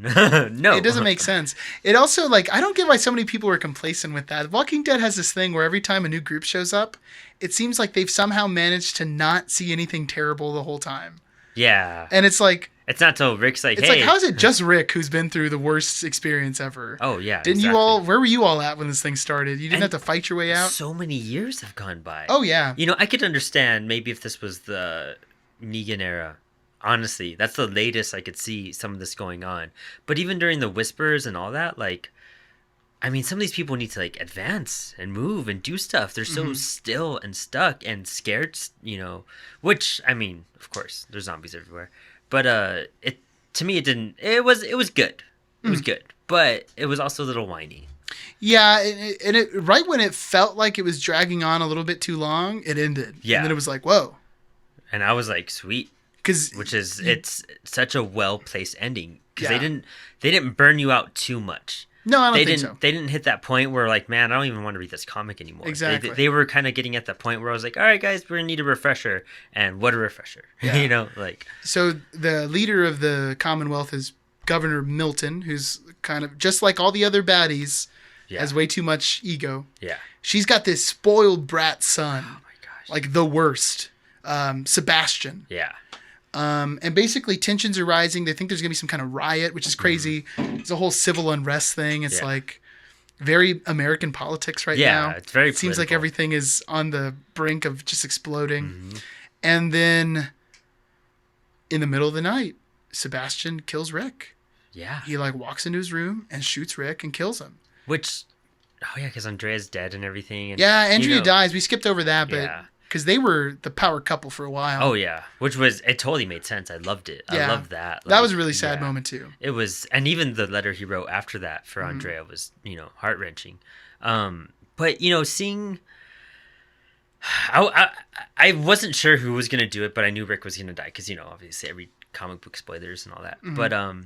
no, It doesn't make sense. It also, like, I don't get why so many people are complacent with that. Walking Dead has this thing where every time a new group shows up, it seems like they've somehow managed to not see anything terrible the whole time. Yeah, And it's like, it's not till Rick's like, it's "Hey, like, how is it just Rick who's been through the worst experience ever? oh yeah, Didn't you exactly. all, where were you all at when this thing started? You didn't And have to fight your way out? So many years have gone by. Oh, yeah. You know, I could understand maybe if this was the Negan era. Honestly, that's the latest I could see some of this going on. But even during the Whispers and all that, like, I mean, some of these people need to like advance and move and do stuff. They're so still and stuck and scared, you know. Which I mean, of course, there's zombies everywhere. But it to me it didn't. It was good. It was good, but it was also a little whiny. Yeah, and it right when it felt like it was dragging on a little bit too long, it ended. Yeah. And then it was like, whoa. And I was like, sweet. Because Which is it's such a well placed ending because Yeah. they didn't burn you out too much. no, I don't They think didn't so. they didn't hit that point where like, man, I don't even want to read this comic anymore. Exactly. They were kind of getting at the point where I was like, all right, guys, we're gonna need a refresher, and what a refresher, Yeah. you know, like So the leader of the Commonwealth is Governor Milton, who's kind of just like all the other baddies, yeah, has way too much ego. yeah. She's got this spoiled brat son, Oh my gosh, like the worst, Sebastian. yeah, And basically tensions are rising. They think there's going to be some kind of riot, which is crazy. It's a whole civil unrest thing. It's Yeah. like very American politics right Yeah, now. it's very It seems like political. everything is on the brink of just exploding. Mm-hmm. And then in the middle of the night, Sebastian kills Rick. yeah. He like walks into his room and shoots Rick and kills him. Which, oh yeah, because Andrea's dead and everything. And, Yeah, you Andrea know- dies. We skipped over that, but Yeah. because they were the power couple for a while. Oh yeah, which was it totally made sense. I loved it. I Yeah. loved that. That Like, was a really sad yeah. moment too. It was, and even the letter he wrote after that for Mm-hmm. Andrea was, you know, heart wrenching. But you know, seeing, I wasn't sure who was gonna do it, but I knew Rick was gonna die because you know, obviously, I read comic book spoilers and all that. Mm-hmm. But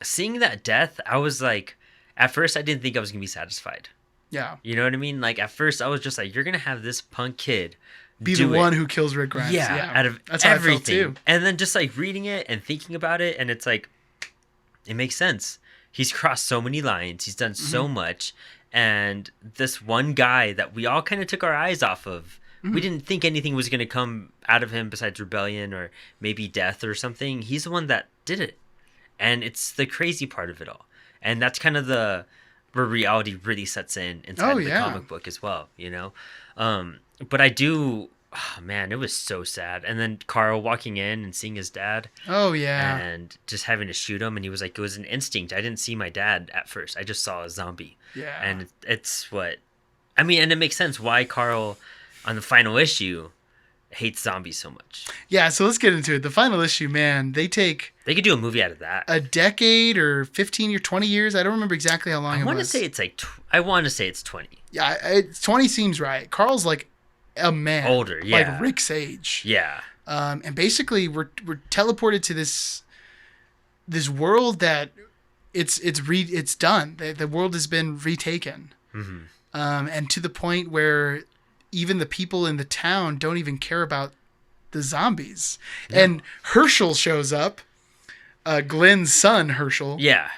seeing that death, I was like, at first, I didn't think I was gonna be satisfied. Yeah. You know what I mean? Like at first, I was just like, you're gonna have this punk kid Be do the it. one who kills Rick Grimes. Yeah, out of That's how I everything. felt too. And then just like reading it and thinking about it, and it's like, It makes sense. He's crossed so many lines. He's done so much. And this one guy that we all kind of took our eyes off of, we didn't think anything was going to come out of him besides rebellion or maybe death or something. He's the one that did it. And it's the crazy part of it all. And that's kind of where reality really sets in inside of the comic book as well, you know? But I do... Oh, man, it was so sad. And then Carl walking in and seeing his dad. Oh, yeah. And just having to shoot him. And he was like, it was an instinct. I didn't see my dad at first. I just saw a zombie. Yeah. And it's what... I mean, and it makes sense why Carl, on the final issue, hates zombies so much. Yeah, so let's get into it. The final issue, man, they could do a movie out of that. A decade or 15 or 20 years. I don't remember exactly how long it was. I want to say it's like... I want to say it's 20. Yeah, 20 seems right. Carl's like... a man older, like Rick's age, and basically we're teleported to this world that it's done. The world has been retaken, and to the point where even the people in the town don't even care about the zombies. And Herschel shows up, Glenn's son Herschel. Yeah,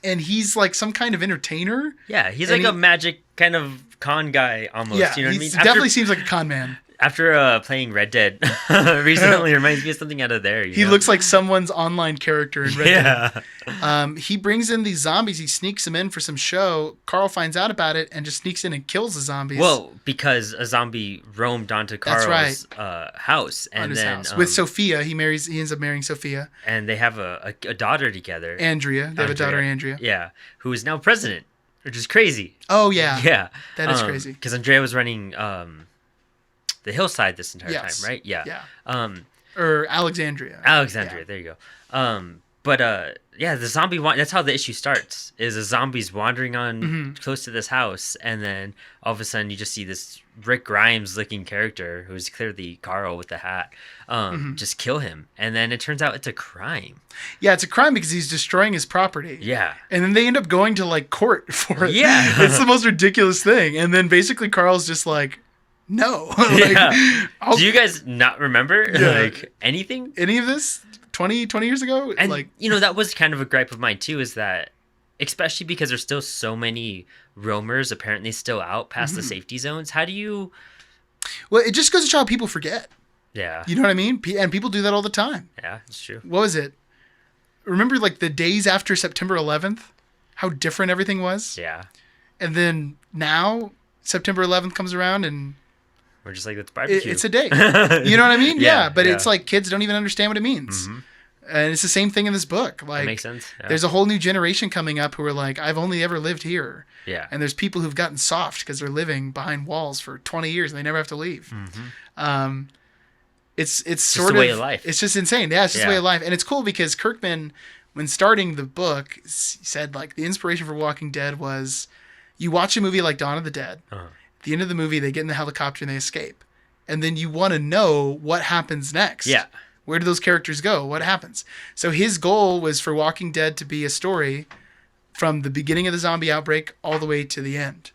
and he's like some kind of entertainer. Yeah, he's like a magic kind of con guy almost. Yeah, you know what I mean? Definitely seems like a con man. After playing Red Dead recently, reminds me of something out of there. He looks like someone's online character in Red Dead. Yeah. He brings in these zombies. He sneaks them in for some show. Carl finds out about it and just sneaks in and kills the zombies. Well, because a zombie roamed onto Carl's house, and then with Sophia, he ends up marrying Sophia, and they have a daughter together, Andrea. They have a daughter, Andrea. Yeah, who is now president, which is crazy. Oh yeah, yeah, that is crazy. Because Andrea was running the hillside this entire time, right? Yeah. Or Alexandria. There you go. But the zombie that's how the issue starts. Is a zombie's wandering on close to this house, and then all of a sudden you just see this Rick Grimes looking character who's clearly Carl with the hat just kill him, and then it turns out it's a crime. Yeah, it's a crime because he's destroying his property. Yeah. And then they end up going to like court for it. Yeah. It's the most ridiculous thing. And then basically Carl's just like, no. Do you guys not remember like anything? Any of this 20 years ago? And that was kind of a gripe of mine too, is that especially because there's still so many roamers apparently still out past the safety zones. How do you... Well, it just goes to show how people forget. Yeah. You know what I mean? And people do that all the time. Yeah, it's true. What was it? Remember like the days after September 11th? How different everything was? Yeah. And then now September 11th comes around and... We're just like, let's barbecue. It's a day. You know what I mean? Yeah. But yeah. It's like kids don't even understand what it means. And it's the same thing in this book. Like, that makes sense. Yeah. There's a whole new generation coming up who are like, I've only ever lived here. Yeah. And there's people who've gotten soft because they're living behind walls for 20 years and they never have to leave. It's sort of the way of life. It's just insane. Yeah, it's just the way of life. And it's cool because Kirkman, when starting the book, said like the inspiration for Walking Dead was you watch a movie like Dawn of the Dead. At the end of the movie, they get in the helicopter and they escape. And then you want to know what happens next. Yeah. Where do those characters go? What happens? So his goal was for Walking Dead to be a story from the beginning of the zombie outbreak all the way to the end.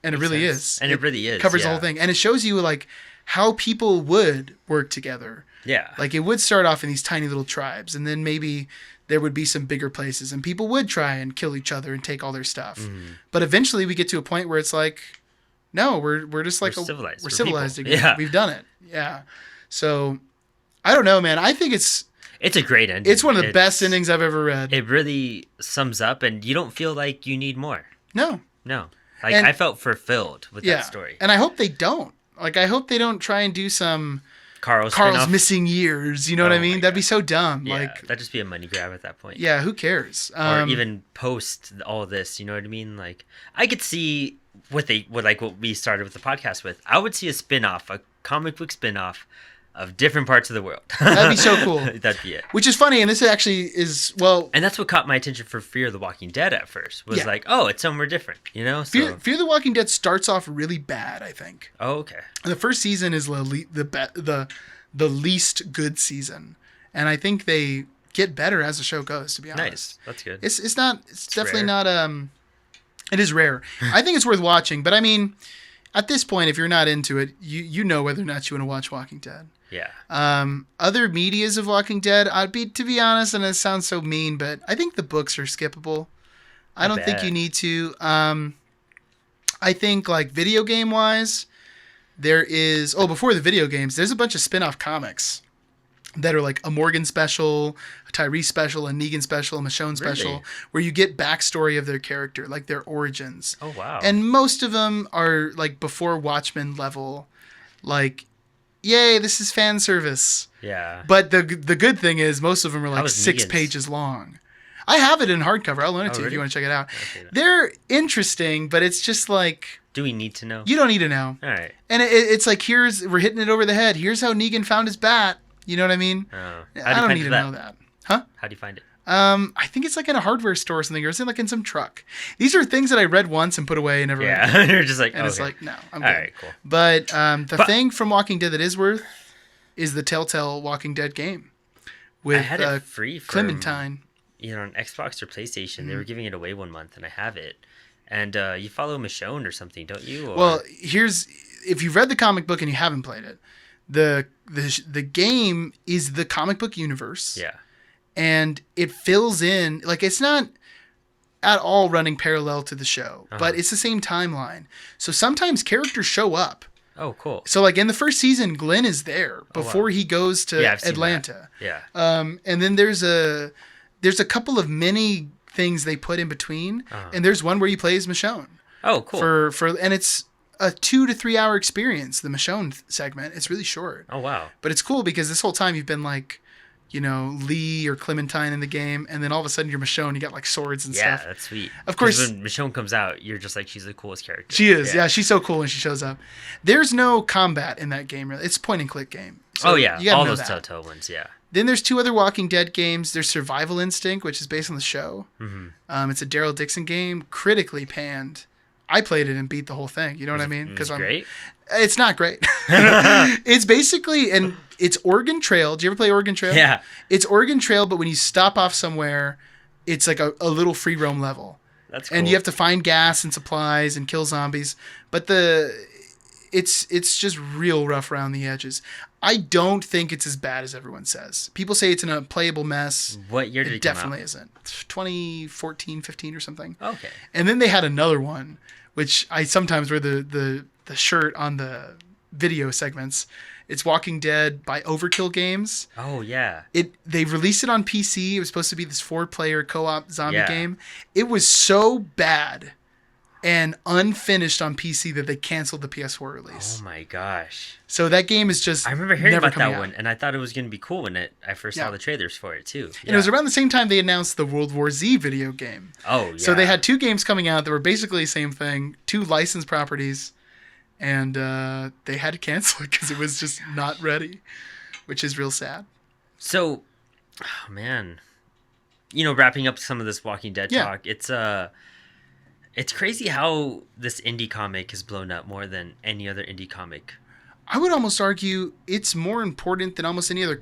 And Makes it really sense. is. And it really is. Covers the whole thing. And it shows you like how people would work together. Yeah. Like it would start off in these tiny little tribes and then maybe there would be some bigger places and people would try and kill each other and take all their stuff. But eventually we get to a point where it's like, no, we're just like civilized. We're civilized people. again. Yeah. We've done it. Yeah. So I don't know, man. I think it's a great ending. It's one of the best endings I've ever read. It really sums up and you don't feel like you need more. No. Like I felt fulfilled with that story. And I hope they don't. Like I hope they don't try and do some Carl's missing years. You know what I mean? That'd be so dumb. Yeah, like that'd just be a money grab at that point. Yeah, who cares? Or even post all this, you know what I mean? Like I could see what we started with the podcast with. I would see a spin-off, a comic book spin-off of different parts of the world. That'd be so cool. That'd be it. Which is funny, and this actually is, well... And that's what caught my attention for Fear the Walking Dead at first. Was like, oh, it's somewhere different, you know? So... Fear the Walking Dead starts off really bad, I think. Oh, okay. The first season is the least good season. And I think they get better as the show goes, to be honest. Nice. That's good. It's definitely rare. Not... It is rare. I think it's worth watching, but I mean... at this point, if you're not into it, you know whether or not you want to watch Walking Dead. Yeah. Other medias of Walking Dead, to be honest, and it sounds so mean, but I think the books are skippable. I don't think you need to. I think like video game wise, there is before the video games, there's a bunch of spin-off comics that are like a Morgan special, a Tyrese special, a Negan special, a Michonne special, Really? where you get backstory of their character, like their origins. Oh wow. And most of them are like before Watchmen level, like, yay, this is fan service. Yeah. But the good thing is most of them are How like was 6 Negan's? pages long. I have it in hardcover. I'll loan it to you if really? you want to check it out. Okay. They're interesting, but it's just like, Do we need to know? you don't need to know. All right. And it's like, we're hitting it over the head. Here's how Negan found his bat. You know what I mean? Oh. How do you I don't find need to that? know that. Huh? How do you find it? I think it's like in a hardware store or something, or it's in like in some truck. These are things that I read once and put away and never read again. Yeah. You're just like, And okay. it's like, no, I'm good. All right, cool. But the thing from Walking Dead that is worth is the Telltale Walking Dead game with I had it free from Clementine. on Xbox or PlayStation. Mm-hmm. They were giving it away 1 month, and I have it. And you follow Michonne or something, don't you? Or... Well, if you've read the comic book and you haven't played it, the game is the comic book universe. yeah. And it fills in, like, it's not at all running parallel to the show, but it's the same timeline. So sometimes characters show up. Oh, cool. So like in the first season, Glenn is there before he goes to Yeah, I've seen Atlanta. that. Yeah. And then there's a couple of mini things they put in between, and there's one where you play as Michonne. Oh, cool. And it's a 2 to 3 hour experience. The Michonne segment, it's really short, Oh, wow. but it's cool because this whole time you've been like, you know, Lee or Clementine in the game, and then all of a sudden you're Michonne. You got like swords and Yeah, stuff. that's sweet. Of course- 'Cause when Michonne comes out, you're just like, she's the coolest character. She is, yeah. She's so cool when she shows up. There's no combat in that game, really. It's a point and click game. So Oh, yeah. you gotta All know those that. Telltale ones, yeah. Then there's 2 other Walking Dead games. There's Survival Instinct, which is based on the show. Mm-hmm. It's a Daryl Dixon game, critically panned. I played it and beat the whole thing. You know what I mean? It's great. It's not great. It's basically, and it's Oregon Trail. Do you ever play Oregon Trail? Yeah. It's Oregon Trail, but when you stop off somewhere, it's like a little free roam level. That's cool. And you have to find gas and supplies and kill zombies. But it's just real rough around the edges. I don't think it's as bad as everyone says. People say it's an unplayable mess. What year did It it come definitely out? isn't. 2014, 15 or something. Okay. And then they had another one, which I sometimes wear the shirt on the video segments. It's Walking Dead by Overkill Games. Oh, yeah. They released it on PC. It was supposed to be this 4-player co-op zombie Yeah. game. It was so bad and unfinished on PC that they canceled the PS4 release. Oh, my gosh. So that game is just I remember hearing never about coming that out. one, and I thought it was going to be cool when I first Yeah. saw the trailers for it, too. And it was around the same time they announced the World War Z video game. Oh, yeah. So they had 2 games coming out that were basically the same thing, 2 licensed properties, and they had to cancel it because it was just not ready, which is real sad. So, oh, man. You know, wrapping up some of this Walking Dead Yeah. talk, it's crazy how this indie comic has blown up more than any other indie comic. I would almost argue it's more important than almost any other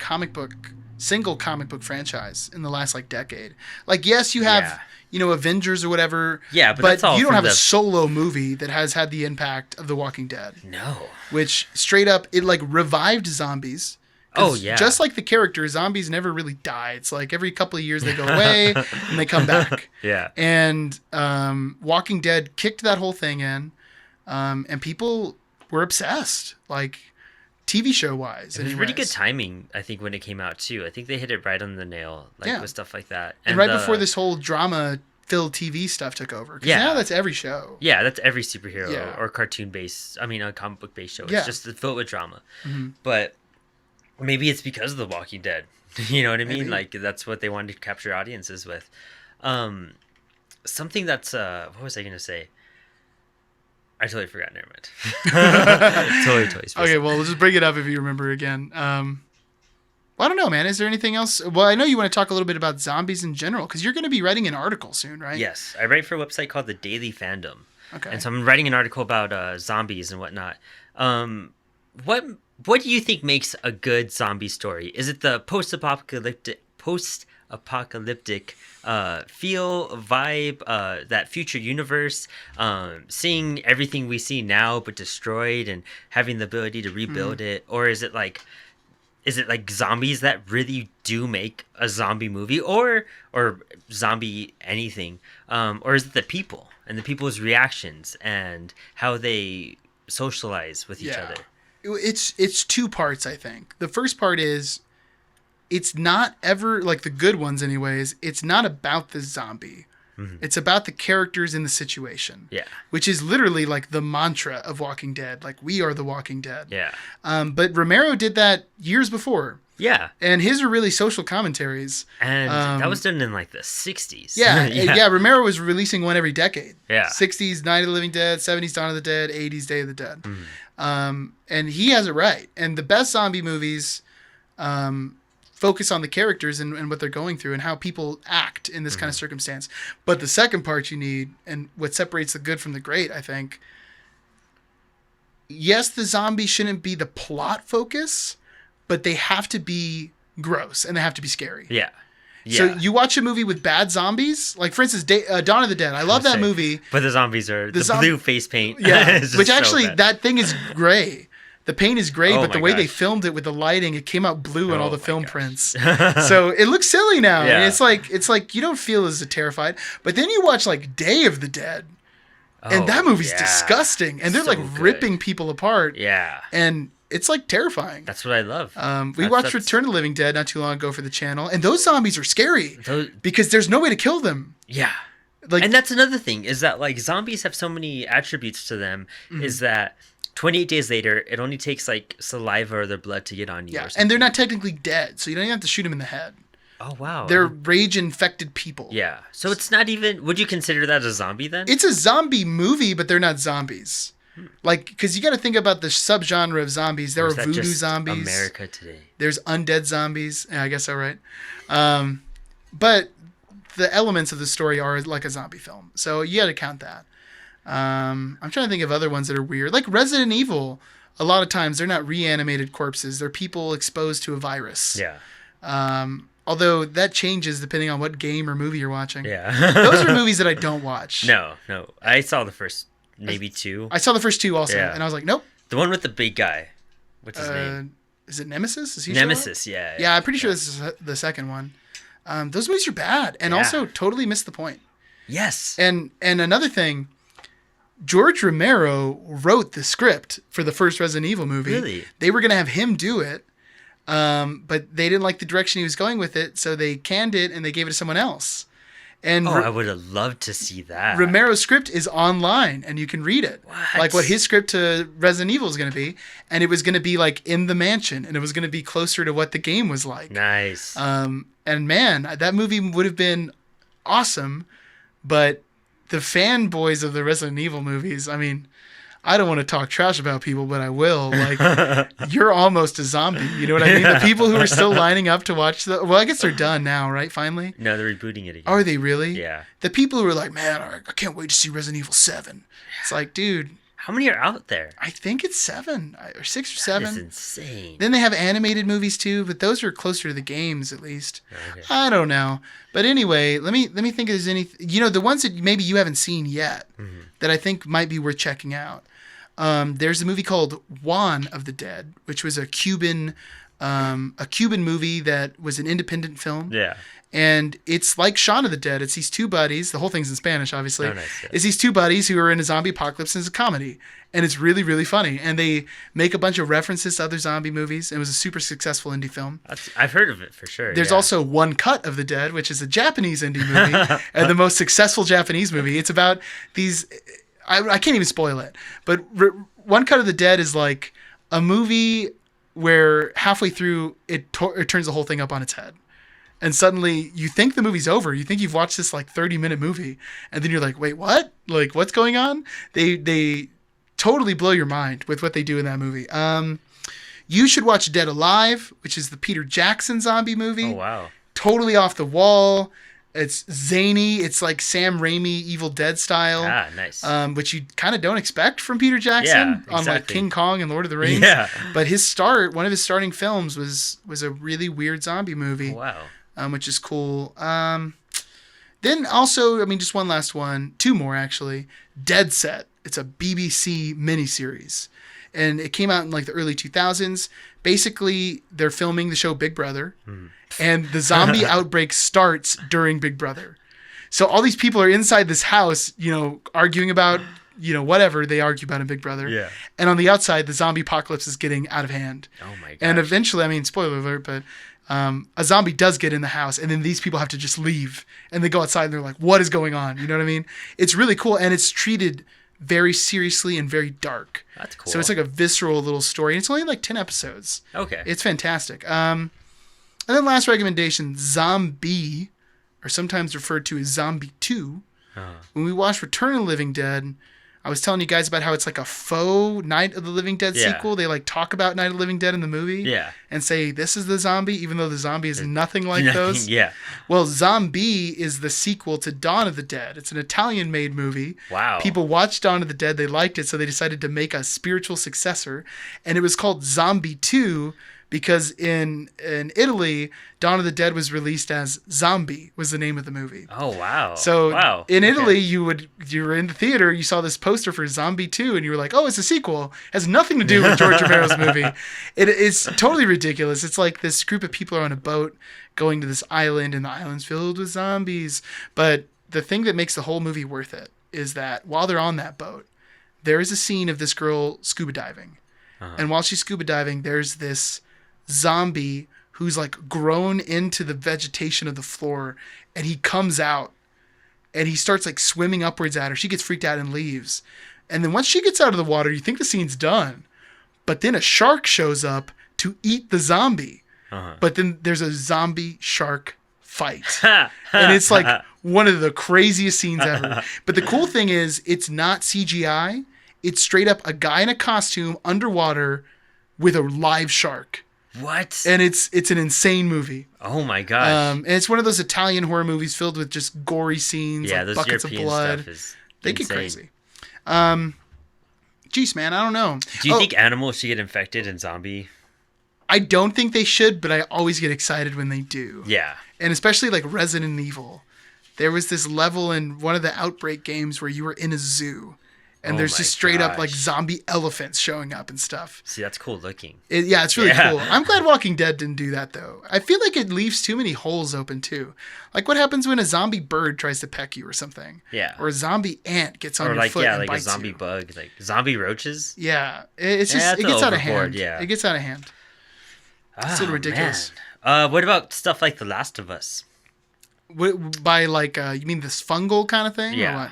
single comic book franchise in the last like decade. Like, yes, you have, Yeah. you know, Avengers or whatever. Yeah, but that's all you don't from have a the- solo movie that has had the impact of The Walking Dead, No. which straight up, it like revived zombies. 'Cause Oh, yeah. Just like the character, zombies never really die. It's like every couple of years they go away and they come back. Yeah. And Walking Dead kicked that whole thing in, and people were obsessed, like TV show wise. It was really good timing, I think, when it came out, too. I think they hit it right on the nail, like, Yeah. with stuff like that. And right before this whole drama-filled TV stuff took over. Because Yeah. now that's every show. Yeah, that's every superhero Yeah. or cartoon-based, a comic book-based show. It's Yeah. just filled with drama. Mhm. But maybe it's because of The Walking Dead. You know what I mean? Maybe. Like, that's what they wanted to capture audiences with. Something that's, what was I going to say? I totally forgot. Never mind. Totally. Okay, well, we'll just bring it up if you remember again. Well, I don't know, man. Is there anything else? Well, I know you want to talk a little bit about zombies in general, because you're going to be writing an article soon, right? Yes, I write for a website called The Daily Fandom. Okay. And so I'm writing an article about zombies and whatnot. What do you think makes a good zombie story? Is it the post-apocalyptic post-apocalyptic feel, vibe, that future universe, seeing everything we see now but destroyed and having the ability to rebuild it? Or is it like zombies that really do make a zombie movie, or zombie anything, or is it the people and the people's reactions and how they socialize with each other? It's two parts, I think. The first part is, it's not ever, like the good ones anyways, it's not about the zombie. It's about the characters in the situation. Yeah. Which is literally like the mantra of Walking Dead. Like, we are the Walking Dead. Yeah. But Romero did that years before. Yeah. And his are really social commentaries. And that was done in like the 60s. Yeah. Romero was releasing one every decade. Yeah. 60s, Night of the Living Dead, 70s, Dawn of the Dead, 80s, Day of the Dead. And he has it right. And the best zombie movies focus on the characters and what they're going through and how people act in this kind of circumstance. But the second part you need, and what separates the good from the great, I think, yes, the zombie shouldn't be the plot focus, but they have to be gross and they have to be scary. Yeah. So you watch a movie with bad zombies, like for instance, Dawn of the Dead. I love that movie. But the zombies are the blue face paint. Yeah, which actually, so that thing is gray. The paint is gray, but the way they gosh. filmed it with the lighting, it came out blue on all the my film gosh. prints. So it looks silly now. Yeah. And it's like you don't feel as terrified. But then you watch like Day of the Dead, and that movie's disgusting. And they're So like good. ripping people apart. Yeah. And it's like terrifying. That's what I love. We watched Return of the Living Dead not too long ago for the channel, and those zombies are scary Those- because there's no way to kill them. Yeah. Like, And that's another thing, is that like zombies have so many attributes to them, is that 28 days later, it only takes like saliva or their blood to get on you. yeah, and they're not technically dead, so you don't even have to shoot them in the head. Oh, wow. They're rage-infected people. Yeah. So it's not even... Would you consider that a zombie then? It's a zombie movie, but they're not zombies. Like, because you got to think about the subgenre of zombies. There Or are is that voodoo just zombies. America today. There's undead zombies. Yeah, I guess so, right? But the elements of the story are like a zombie film. So you got to count that. I'm trying to think of other ones that are weird. Like Resident Evil, a lot of times they're not reanimated corpses. They're people exposed to a virus. Yeah. Although that changes depending on what game or movie you're watching. Yeah. Those are movies that I don't watch. No. I saw the first maybe two. I saw the first two also, Yeah. and I was like, nope. The one with the big guy. What's his name? Is it Nemesis? Is he show up? Nemesis, yeah. Yeah, I'm pretty sure this is the second one. Those movies are bad, and Yeah. also totally miss the point. Yes. And another thing, George Romero wrote the script for the first Resident Evil movie. Really? They were going to have him do it, but they didn't like the direction he was going with it, so they canned it and they gave it to someone else. And I would have loved to see that. Romero's script is online, and you can read it. What? Like what his script to Resident Evil is going to be, and it was going to be like in the mansion, and it was going to be closer to what the game was like. Nice. And man, that movie would have been awesome, but the fanboys of the Resident Evil movies, I mean, I don't want to talk trash about people, but I will. Like, you're almost a zombie. You know what I mean? The people who are still lining up to watch well, I guess they're done now, right? Finally? No, they're rebooting it again. Are they really? Yeah. The people who are like, man, I can't wait to see Resident Evil 7. It's like, dude, How many are out there? I think it's 7 or 6 or That 7. is insane. Then they have animated movies too, but those are closer to the games at least. Okay. I don't know. But anyway, let me think if there's any, the ones that maybe you haven't seen yet that I think might be worth checking out. There's a movie called Juan of the Dead, which was a Cuban movie that was an independent film. Yeah. And it's like Shaun of the Dead. It's these two buddies. The whole thing's in Spanish, obviously. Oh, nice, yeah. It's these two buddies who are in a zombie apocalypse, and it's a comedy. And it's really, really funny. And they make a bunch of references to other zombie movies. It was a super successful indie film. I've heard of it for sure. There's yeah. also One Cut of the Dead, which is a Japanese indie movie and the most successful Japanese movie. It's about these... I can't even spoil it. But One Cut of the Dead is like a movie where halfway through it turns the whole thing up on its head. And suddenly you think the movie's over. You think you've watched this like 30-minute movie. And then you're like, wait, what? Like, what's going on? They totally blow your mind with what they do in that movie. You should watch Dead Alive, which is the Peter Jackson zombie movie. Oh, wow. Totally off the wall. It's zany. It's like Sam Raimi Evil Dead style. Ah, nice. Which you kind of don't expect from Peter Jackson Yeah, on like exactly. King Kong and Lord of the Rings. Yeah. But one of his starting films was a really weird zombie movie. Oh, wow. which is cool. Then also, I mean, just one last one, two more actually. Dead Set. It's a BBC miniseries, and it came out in like the early 2000s. Basically, they're filming the show Big Brother, and the zombie outbreak starts during Big Brother. So all these people are inside this house, you know, arguing about, you know, whatever they argue about in Big Brother. Yeah. And on the outside, the zombie apocalypse is getting out of hand. Oh my god. And eventually, I mean, spoiler alert, but a zombie does get in the house, and then these people have to just leave, and they go outside and they're like, "What is going on?" You know what I mean? It's really cool, and it's treated very seriously and very dark. That's cool. So it's like a visceral little story, and it's only like 10 episodes. Okay. It's fantastic. And then last recommendation, Zombie, or sometimes referred to as Zombie 2. When we watched Return of the Living Dead, I was telling you guys about how it's like a faux Night of the Living Dead sequel. They like talk about Night of the Living Dead in the movie. Yeah. And say, this is the zombie, even though the zombie is nothing like those. Yeah. Well, Zombie is the sequel to Dawn of the Dead. It's an Italian-made movie. Wow. People watched Dawn of the Dead. They liked it, so they decided to make a spiritual successor. And it was called Zombie 2 because in Italy, Dawn of the Dead was released as Zombie was the name of the movie. Oh, wow. So wow. in Italy, you were in the theater, you saw this poster for Zombie 2, and you were like, oh, it's a sequel. It has nothing to do with George Romero's movie. It's totally ridiculous. It's like this group of people are on a boat going to this island, and the island's filled with zombies. But the thing that makes the whole movie worth it is that while they're on that boat, there is a scene of this girl scuba diving. And while she's scuba diving, there's this zombie who's like grown into the vegetation of the floor, and he comes out and he starts like swimming upwards at her. She gets freaked out and leaves. And then once she gets out of the water, you think the scene's done. But then a shark shows up to eat the zombie. But then there's a zombie shark fight. And it's like one of the craziest scenes ever. But the cool thing is it's not CGI. It's straight up a guy in a costume underwater with a live shark. What? And it's an insane movie. Oh my gosh. And it's one of those Italian horror movies filled with just gory scenes, yeah, like those buckets European of blood. stuff is They insane. get crazy. Jeez, man, I don't know. Do you think animals should get infected in zombie? I don't think they should, but I always get excited when they do. Yeah. And especially like Resident Evil. There was this level in one of the Outbreak games where you were in a zoo. And there's my just straight up like gosh. zombie elephants showing up and stuff. See, that's cool looking. Yeah, it's really Yeah. cool. I'm glad Walking Dead didn't do that, though. I feel like it leaves too many holes open, too. Like, what happens when a zombie bird tries to peck you or something? Yeah. Or a zombie ant gets on Or your like, foot yeah, and like a bites zombie you. bug. Like zombie roaches. Yeah. It's just, that's it gets out of overboard, hand. yeah. It gets out of hand. It's a little ridiculous. Man. What about stuff like The Last of Us? By, like, you mean this fungal kind of thing? Or Yeah. what?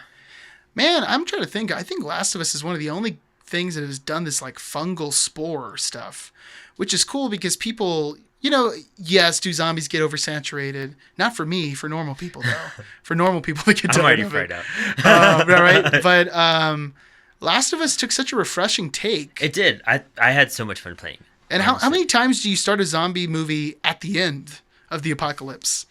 Man, I'm trying to think. I think Last of Us is one of the only things that has done this, like, fungal spore stuff, which is cool because people, you know, yes, do zombies get oversaturated? Not for me, for normal people, though. For normal people that get I'm tired already of fried it. out. Right? But Last of Us took such a refreshing take. It did. I had so much fun playing. And how many times do you start a zombie movie at the end of the apocalypse?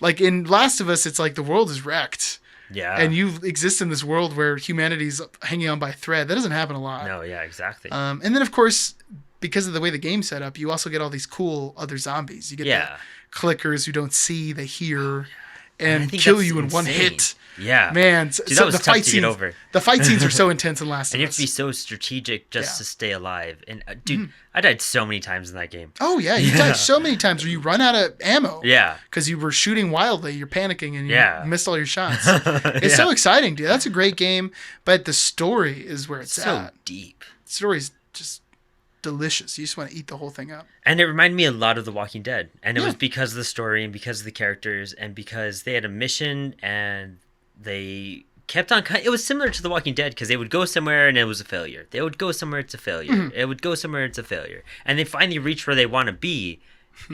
Like in Last of Us, it's like the world is wrecked. Yeah. And you exist in this world where humanity's hanging on by a thread. That doesn't happen a lot. No, yeah, exactly. And then, of course, because of the way the game's set up, you also get all these cool other zombies. You get the clickers who don't see, they hear, and I think kill that's you in one insane. hit. Yeah. Man, Dude, that was the tough fight to scenes, get over. The fight scenes are so intense in Last of And you have Us. to be so strategic just Yeah. to stay alive. And dude, I died so many times in that game. Oh, yeah. You died so many times where you run out of ammo. Yeah. Because you were shooting wildly. You're panicking and you Yeah. missed all your shots. It's so exciting, dude. That's a great game. But the story is where it's So at. deep. The story's just delicious. You just want to eat the whole thing up. And it reminded me a lot of The Walking Dead. And it Yeah. was because of the story and because of the characters and because they had a mission and they kept on. It was similar to The Walking Dead because they would go somewhere and it was a failure. They would go somewhere, it's a failure. Mm-hmm. It would go somewhere, it's a failure. And they finally reach where they want to be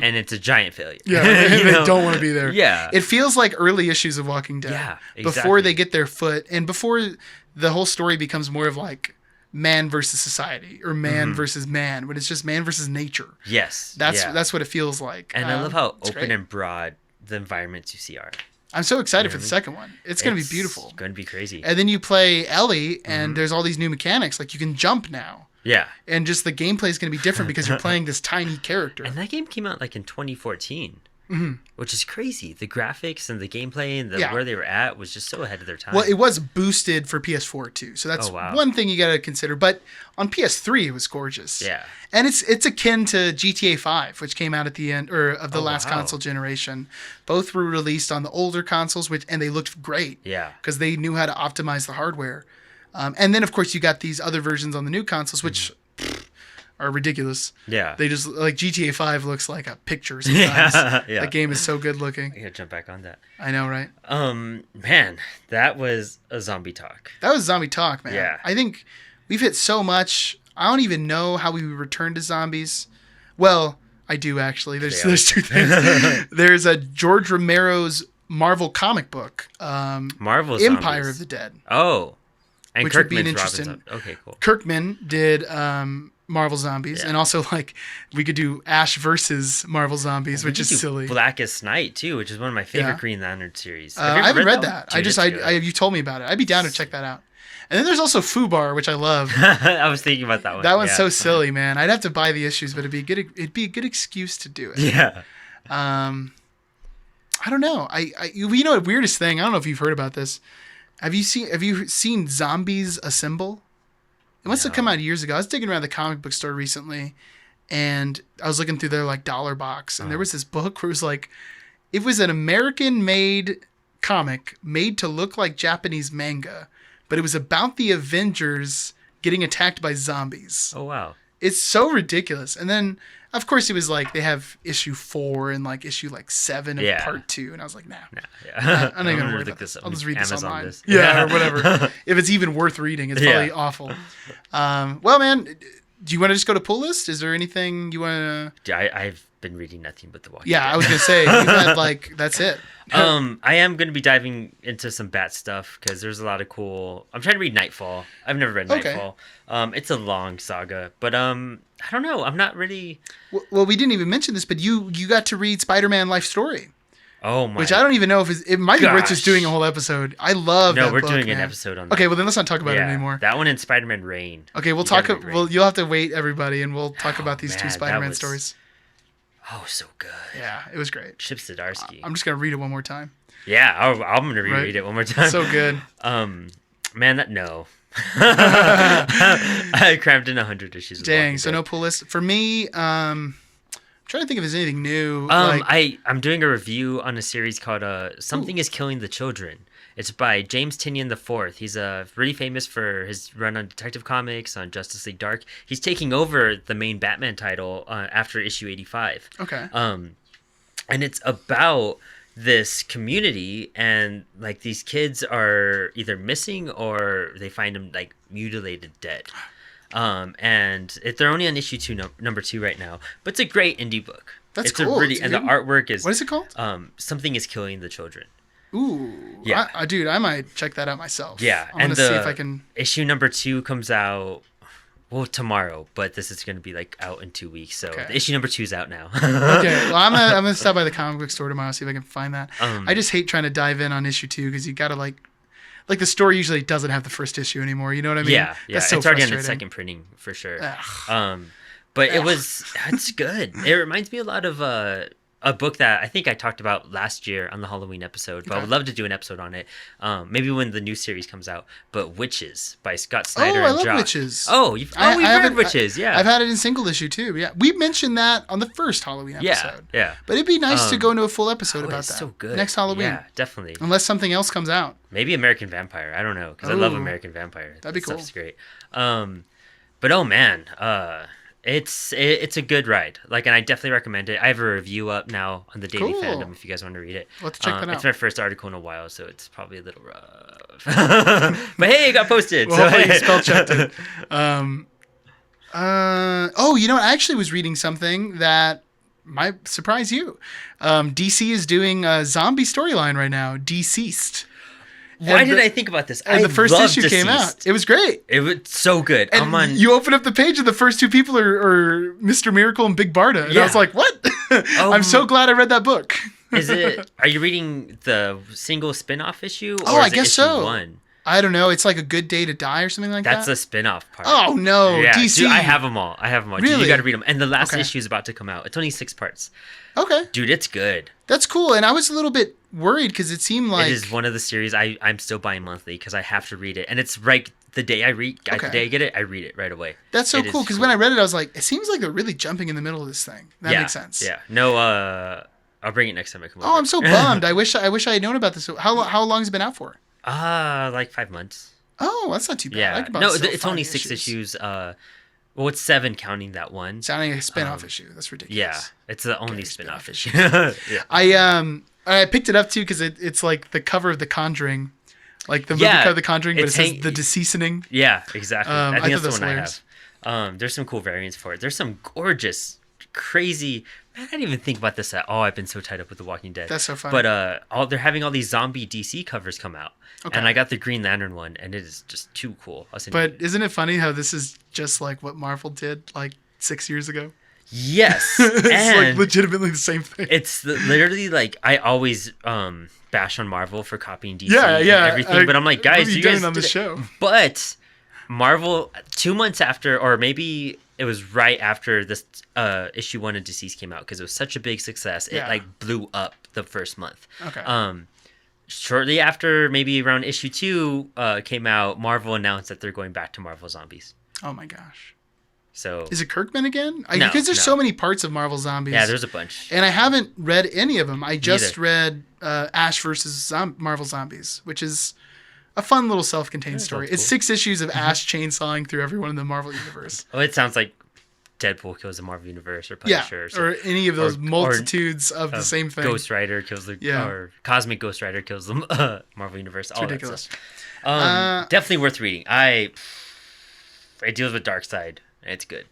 and it's a giant failure. Yeah, You they know? don't want to be there. Yeah. It feels like early issues of Walking Dead. Yeah, Before exactly. they get their foot and before the whole story becomes more of like man versus society or man versus man, when it's just man versus nature. Yes. That's yeah. what it feels like. And I love how it's open great. and broad the environments you see are. I'm so excited for the second one. It's going to be beautiful. It's going to be crazy. And then you play Ellie, and there's all these new mechanics. Like you can jump now, Yeah. and just the gameplay is going to be different because you're playing this tiny character. And that game came out like in 2014. which is crazy. The graphics and the gameplay and Yeah. where they were at was just so ahead of their time. Well, it was boosted for PS4 too, so that's Oh, wow. one thing you got to consider. But on PS3, it was gorgeous. Yeah. and it's akin to GTA 5, which came out at the end or of the Oh, last wow. console generation. Both were released on the older consoles, and they looked great. Yeah. because they knew how to optimize the hardware. And then, of course, you got these other versions on the new consoles, which are ridiculous. Yeah. They just like GTA 5 looks like a picture sometimes. Yeah. That game is so good looking. I gotta jump back on that. I know, right? Man, that was a zombie talk. That was zombie talk, man. Yeah. I think we've hit so much. I don't even know how we would return to zombies. Well, I do actually. There's two things. There's a George Romero's Marvel comic book, Marvel Empire zombies. of the Dead. Oh. And Which would be an Kirkman's interesting- Okay, cool. Kirkman did Marvel Zombies, Yeah. and also like we could do Ash versus Marvel Zombies, which We is could do silly. Blackest Night too, which is one of my favorite Yeah. Green Lantern series. I haven't read that. Dude, it's good. You told me about it. I'd be down to check that out. And then there's also Fubar, which I love. I was thinking about that one. That one's Yeah. so silly, man. I'd have to buy the issues, but it'd be a good excuse to do it. Yeah. I don't know. You know, the weirdest thing. I don't know if you've heard about this. Have you seen Zombies Assemble? It must have come out years ago. I was digging around the comic book store recently, and I was looking through their like dollar box, and there was this book where it was an American-made comic made to look like Japanese manga, but it was about the Avengers getting attacked by zombies. Oh wow. It's so ridiculous. And then, of course, it was like they have issue 4 and like issue like 7 of Yeah. part 2, and I was like, nah. Yeah. I'm not gonna worry look about this this. up. I'll just read this Amazon online. this. Yeah, or whatever. If it's even worth reading, it's probably Yeah. awful. Well, man, do you want to just go to pull list? Is there anything you want to? I've been reading nothing but The Walking Yeah, Dead. I was gonna say you had like that's it. I am going to be diving into some Bat stuff because there's a lot of cool. I'm trying to read Nightfall. I've never read Okay. Nightfall. It's a long saga, but I don't know. I'm not really. Well, we didn't even mention this, but you got to read Spider-Man Life Story, Oh my. which I don't even know if it might be worth just Gosh. doing a whole episode. I love No, that we're book, doing an man. episode on that. Okay, well then let's not talk about it Yeah, anymore. That one and Spider-Man Reign. Okay, we'll You talk. gotta read Well, Reign. you'll have to wait, everybody, and we'll talk about these two man, that Spider-Man was- stories. Oh, so good. Yeah, it was great. Chip Zdarsky. I'm just gonna read it one more time. Yeah, I'm gonna reread Right. it one more time. So good. Man, that no. I crammed in 100 issues. of Dang. Walking So Dead. no pull list for me. I'm trying to think if there's anything new. like, I'm doing a review on a series called "Something Is Killing the Children." It's by James Tynion IV. He's really famous for his run on Detective Comics, on Justice League Dark. He's taking over the main Batman title after issue 85. okay. And it's about this community, and like these kids are either missing or they find them like mutilated dead. And they're only on issue 2, number 2 right now, but it's a great indie book. That's it's cool. A really, It's and the good. artwork is What is it called? Something Is Killing the Children. Ooh. Yeah. Dude, I might check that out myself. Yeah, I'm gonna see if I can. Issue number 2 comes out tomorrow, but this is going to be like out in 2 weeks. So Okay. the issue number 2 is out now. Okay. Well, I'm gonna stop by the comic book store tomorrow, see if I can find that. Um, I just hate trying to dive in on issue 2 because you gotta like the story usually doesn't have the first issue anymore. You know what I mean? Yeah, That's so it's already on its frustrating. second printing for sure. Ugh. But it's good. It reminds me a lot of a book that I think I talked about last year on the Halloween episode, but I would love to do an episode on it. Maybe when the new series comes out. But Witches by Scott Snyder Oh, I and love Josh. Witches. Oh, we've read Witches. Yeah, I've had it in single issue too. Yeah, we mentioned that on the first Halloween episode. yeah. But it'd be nice to go into a full episode Oh, about it's that. so good. Next Halloween. Yeah, definitely. Unless something else comes out. Maybe American Vampire. I don't know because I love Ooh. American Vampire. That'd be That cool. Stuff's great. But oh man, it's a good ride. Like, and I definitely recommend it. I have a review up now on the Daily Cool. Fandom if you guys want to read it. Let's check that out. It's my first article in a while, so it's probably a little rough. But hey, it got posted. Well, so hopefully you spell checked it. Oh, you know what? I actually was reading something that might surprise you. DC is doing a zombie storyline right now, Deceased. Why And did the- I think about this? And the first love issue came out. Deceased. It was great. It was so good. And I'm on. you open up the page and the first two people are Mr. Miracle and Big Barda. And I Yeah. was like, what? I'm so glad I read that book. Is it? Are you reading the single spin-off issue? Or Oh, I is it guess issue so. 1? I don't know. It's like A Good Day to Die or something like That's that. the spin-off part. Oh no, Yeah, DC. dude, I have them all. Dude, Really? you got to read them. And the last Okay. issue is about to come out. It's only 6 parts. Okay, Dude, it's good. that's cool. And I was a little bit worried because it seemed like It is one of the series I'm still buying monthly because I have to read it. And it's right the day I read, Okay. the day I get it, I read it right away. that's so It is cool. Because when I read it, I was like, it seems like they're really jumping in the middle of this thing. That Yeah, makes sense. Yeah. No, I'll bring it next time I come over. Oh, I'm so bummed. I wish I had known about this. How long has it been out for? Like 5 months. Oh, that's not too bad. I Yeah. could buy No, still it's 5 only 6 issues. Well, it's 7 counting that one. Sounding like a spin-off issue. That's ridiculous. Yeah, it's the only Okay, spin-off spin-off issue. Yeah. I picked it up too because it's like the cover of The Conjuring, like the movie Yeah, cover of The Conjuring, but it it's says hang- The Deceasoning. Yeah, exactly. I I think thought that's the that's one I have. There's some cool variants for it. There's some gorgeous, crazy. Man, I didn't even think about this at all. I've been so tied up with The Walking Dead. That's so funny. But they're having all these zombie DC covers come out, Okay. and I got the Green Lantern one, and it is just too cool. But isn't it funny how this is just like what Marvel did like 6 years ago? yes, It's and like legitimately the same thing. it's literally like I always bash on Marvel for copying DC Yeah, yeah, and everything, but I'm like, what guys, have you done guys on the did it. show? But Marvel 2 months after, or maybe it was right after this issue 1 of Deceased came out because it was such a big success. Yeah. It like blew up the first month. Okay. Shortly after, maybe around issue 2 came out, Marvel announced that they're going back to Marvel Zombies. Oh my gosh. So Is it Kirkman again? No, Because there's no. so many parts of Marvel Zombies. yeah, there's a bunch. And I haven't read any of them. I just Neither. read Ash versus Marvel Zombies, which is a fun little self-contained story. sounds It's cool. 6 issues of Ash chainsawing through everyone in the Marvel universe. Oh, it sounds like Deadpool kills the Marvel Universe or Yeah, Punisher. or any of those or- multitudes of the same thing. Ghost Rider kills the Yeah. or Cosmic Ghost Rider kills the Marvel Universe. All ridiculous. That stuff. Definitely worth reading. It deals with Darkseid. It's good.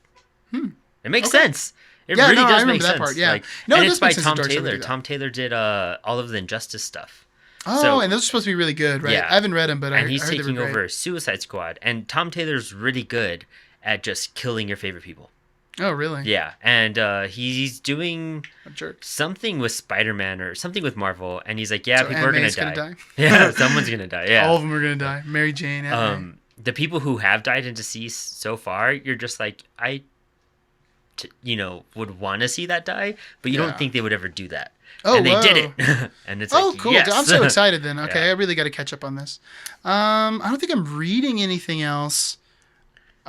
It makes sense. It Yeah, really no, I does remember make that sense. part, yeah. Like, No, it and does it's by make sense that Tom Darkseid would Taylor. do that. Tom Taylor did all of the Injustice stuff. Oh, So- and those are supposed to be really good, right? Yeah. I haven't read them, but And I he's heard they were taking great. over Suicide Squad. And Tom Taylor's really good at just killing your favorite people. Oh, really? Yeah, and he's doing A jerk. something with Spider-Man or something with Marvel, and he's like, yeah, So people Aunt are May's gonna gonna die. die? Yeah, someone's gonna die. Yeah. All of them are going to die. Mary Jane. Aunt May. The people who have died and deceased so far, you're just like, would want to see that die, but you Yeah. don't think they would ever do that. Oh, and they did whoa. it. And it's Oh, like, cool. yes. I'm so excited then. Okay, Yeah. I really got to catch up on this. I don't think I'm reading anything else.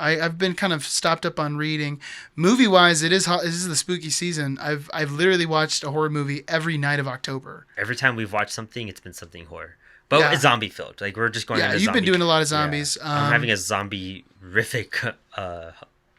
I've been kind of stopped up on reading. Movie wise, this is the spooky season. I've literally watched a horror movie every night of October. Every time we've watched something, it's been something horror. But Yeah. it's zombie filled. Like we're just going Yeah, on a you've been zombie- doing a lot of Yeah. zombies. I'm having a zombie-rific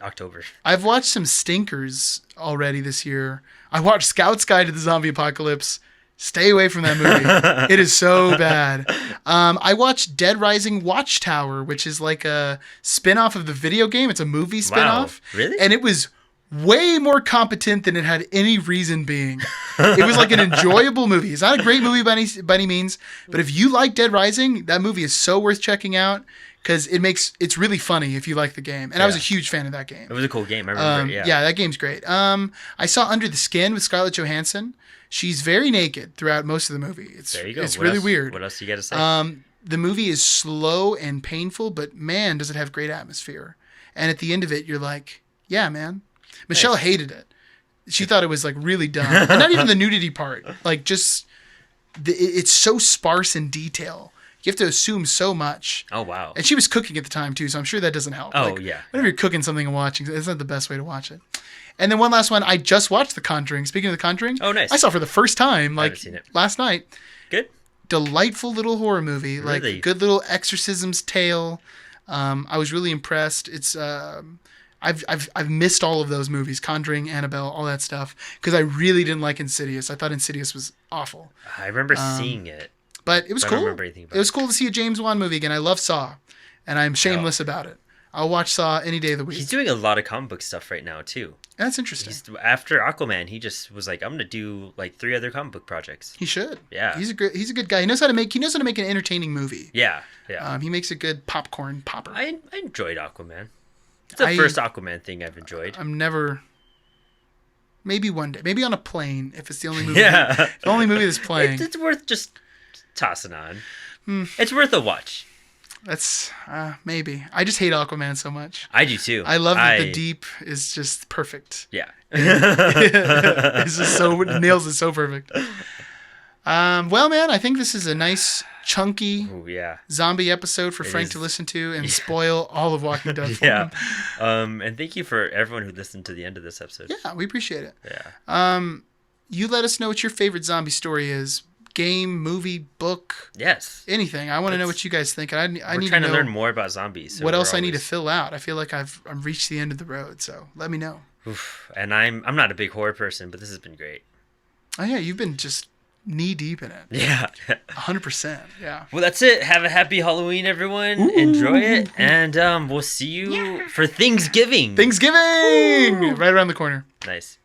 October. I've watched some stinkers already this year. I watched Scout's Guide to the Zombie Apocalypse. Stay away from that movie. It is so bad. I watched Dead Rising Watchtower, which is like a spin-off of the video game. It's a movie spin-off. Really? And it was way more competent than it had any reason being. It was like an enjoyable movie. It's not a great movie by any means, but if you like Dead Rising, that movie is so worth checking out because it's really funny if you like the game. And I was a Yeah. huge fan of that game. It was a cool game. I remember. Yeah, that game's great. I saw Under the Skin with Scarlett Johansson. She's very naked throughout most of the movie. There you go. It's What really else- weird. What else you got to say? The movie is slow and painful, but man, does it have great atmosphere. And at the end of it, you're like, yeah, man. Michelle hated it. She thought it was like really dumb. And not even the nudity part. Like just, it's so sparse in detail. You have to assume so much. Oh wow. And she was cooking at the time too, so I'm sure that doesn't help. Oh, Like, yeah. Whenever you're cooking something and watching, it's not the best way to watch it. And then one last one, I just watched The Conjuring. Speaking of The Conjuring, Oh, nice. I saw for the first time like seen it. last night. Good. Delightful little horror movie, like Really? good little exorcism's tale. I was really impressed. It's I've missed all of those movies, Conjuring, Annabelle, all that stuff, because I really didn't like Insidious. I thought Insidious was awful, I remember seeing it. but it was I don't cool. remember anything about It was cool to see a James Wan movie again. I love Saw, and I'm shameless about it. I'll watch Saw any day of the week. He's doing a lot of comic book stuff right now too. That's interesting. After Aquaman, he just was like, I'm gonna do like 3 other comic book projects. He should. Yeah. He's a good guy. He knows how to make an entertaining movie. Yeah. He makes a good popcorn popper. I enjoyed Aquaman. It's the I- first Aquaman thing I've enjoyed. I'm never. Maybe one day. Maybe on a plane if it's the only movie. Yeah. The only movie that's playing. It's worth just tossing on. Hmm. It's worth a watch. That's maybe. I just hate Aquaman so much. I do too. I love that the deep is just perfect. Yeah. It's just so nails it so perfect. Well, man, I think this is a nice chunky Oh yeah. zombie episode for Frank is. to listen to and spoil all of Walking Dead for Yeah. him. And thank you for everyone who listened to the end of this episode. Yeah, we appreciate it. Yeah. You let us know what your favorite zombie story is. Game, movie, book, Yes. anything. I want to know what you guys think. I We're need trying to to know learn more about zombies. So what else we're I need to always- fill out. I feel like I've reached the end of the road, so let me know. Oof. And I'm not a big horror person, but this has been great. Oh yeah, you've been just knee deep in it. Yeah. 100%. Yeah. Well, that's it. Have a happy Halloween, everyone. Enjoy it, and we'll see you for Thanksgiving. Thanksgiving right around the corner. Nice.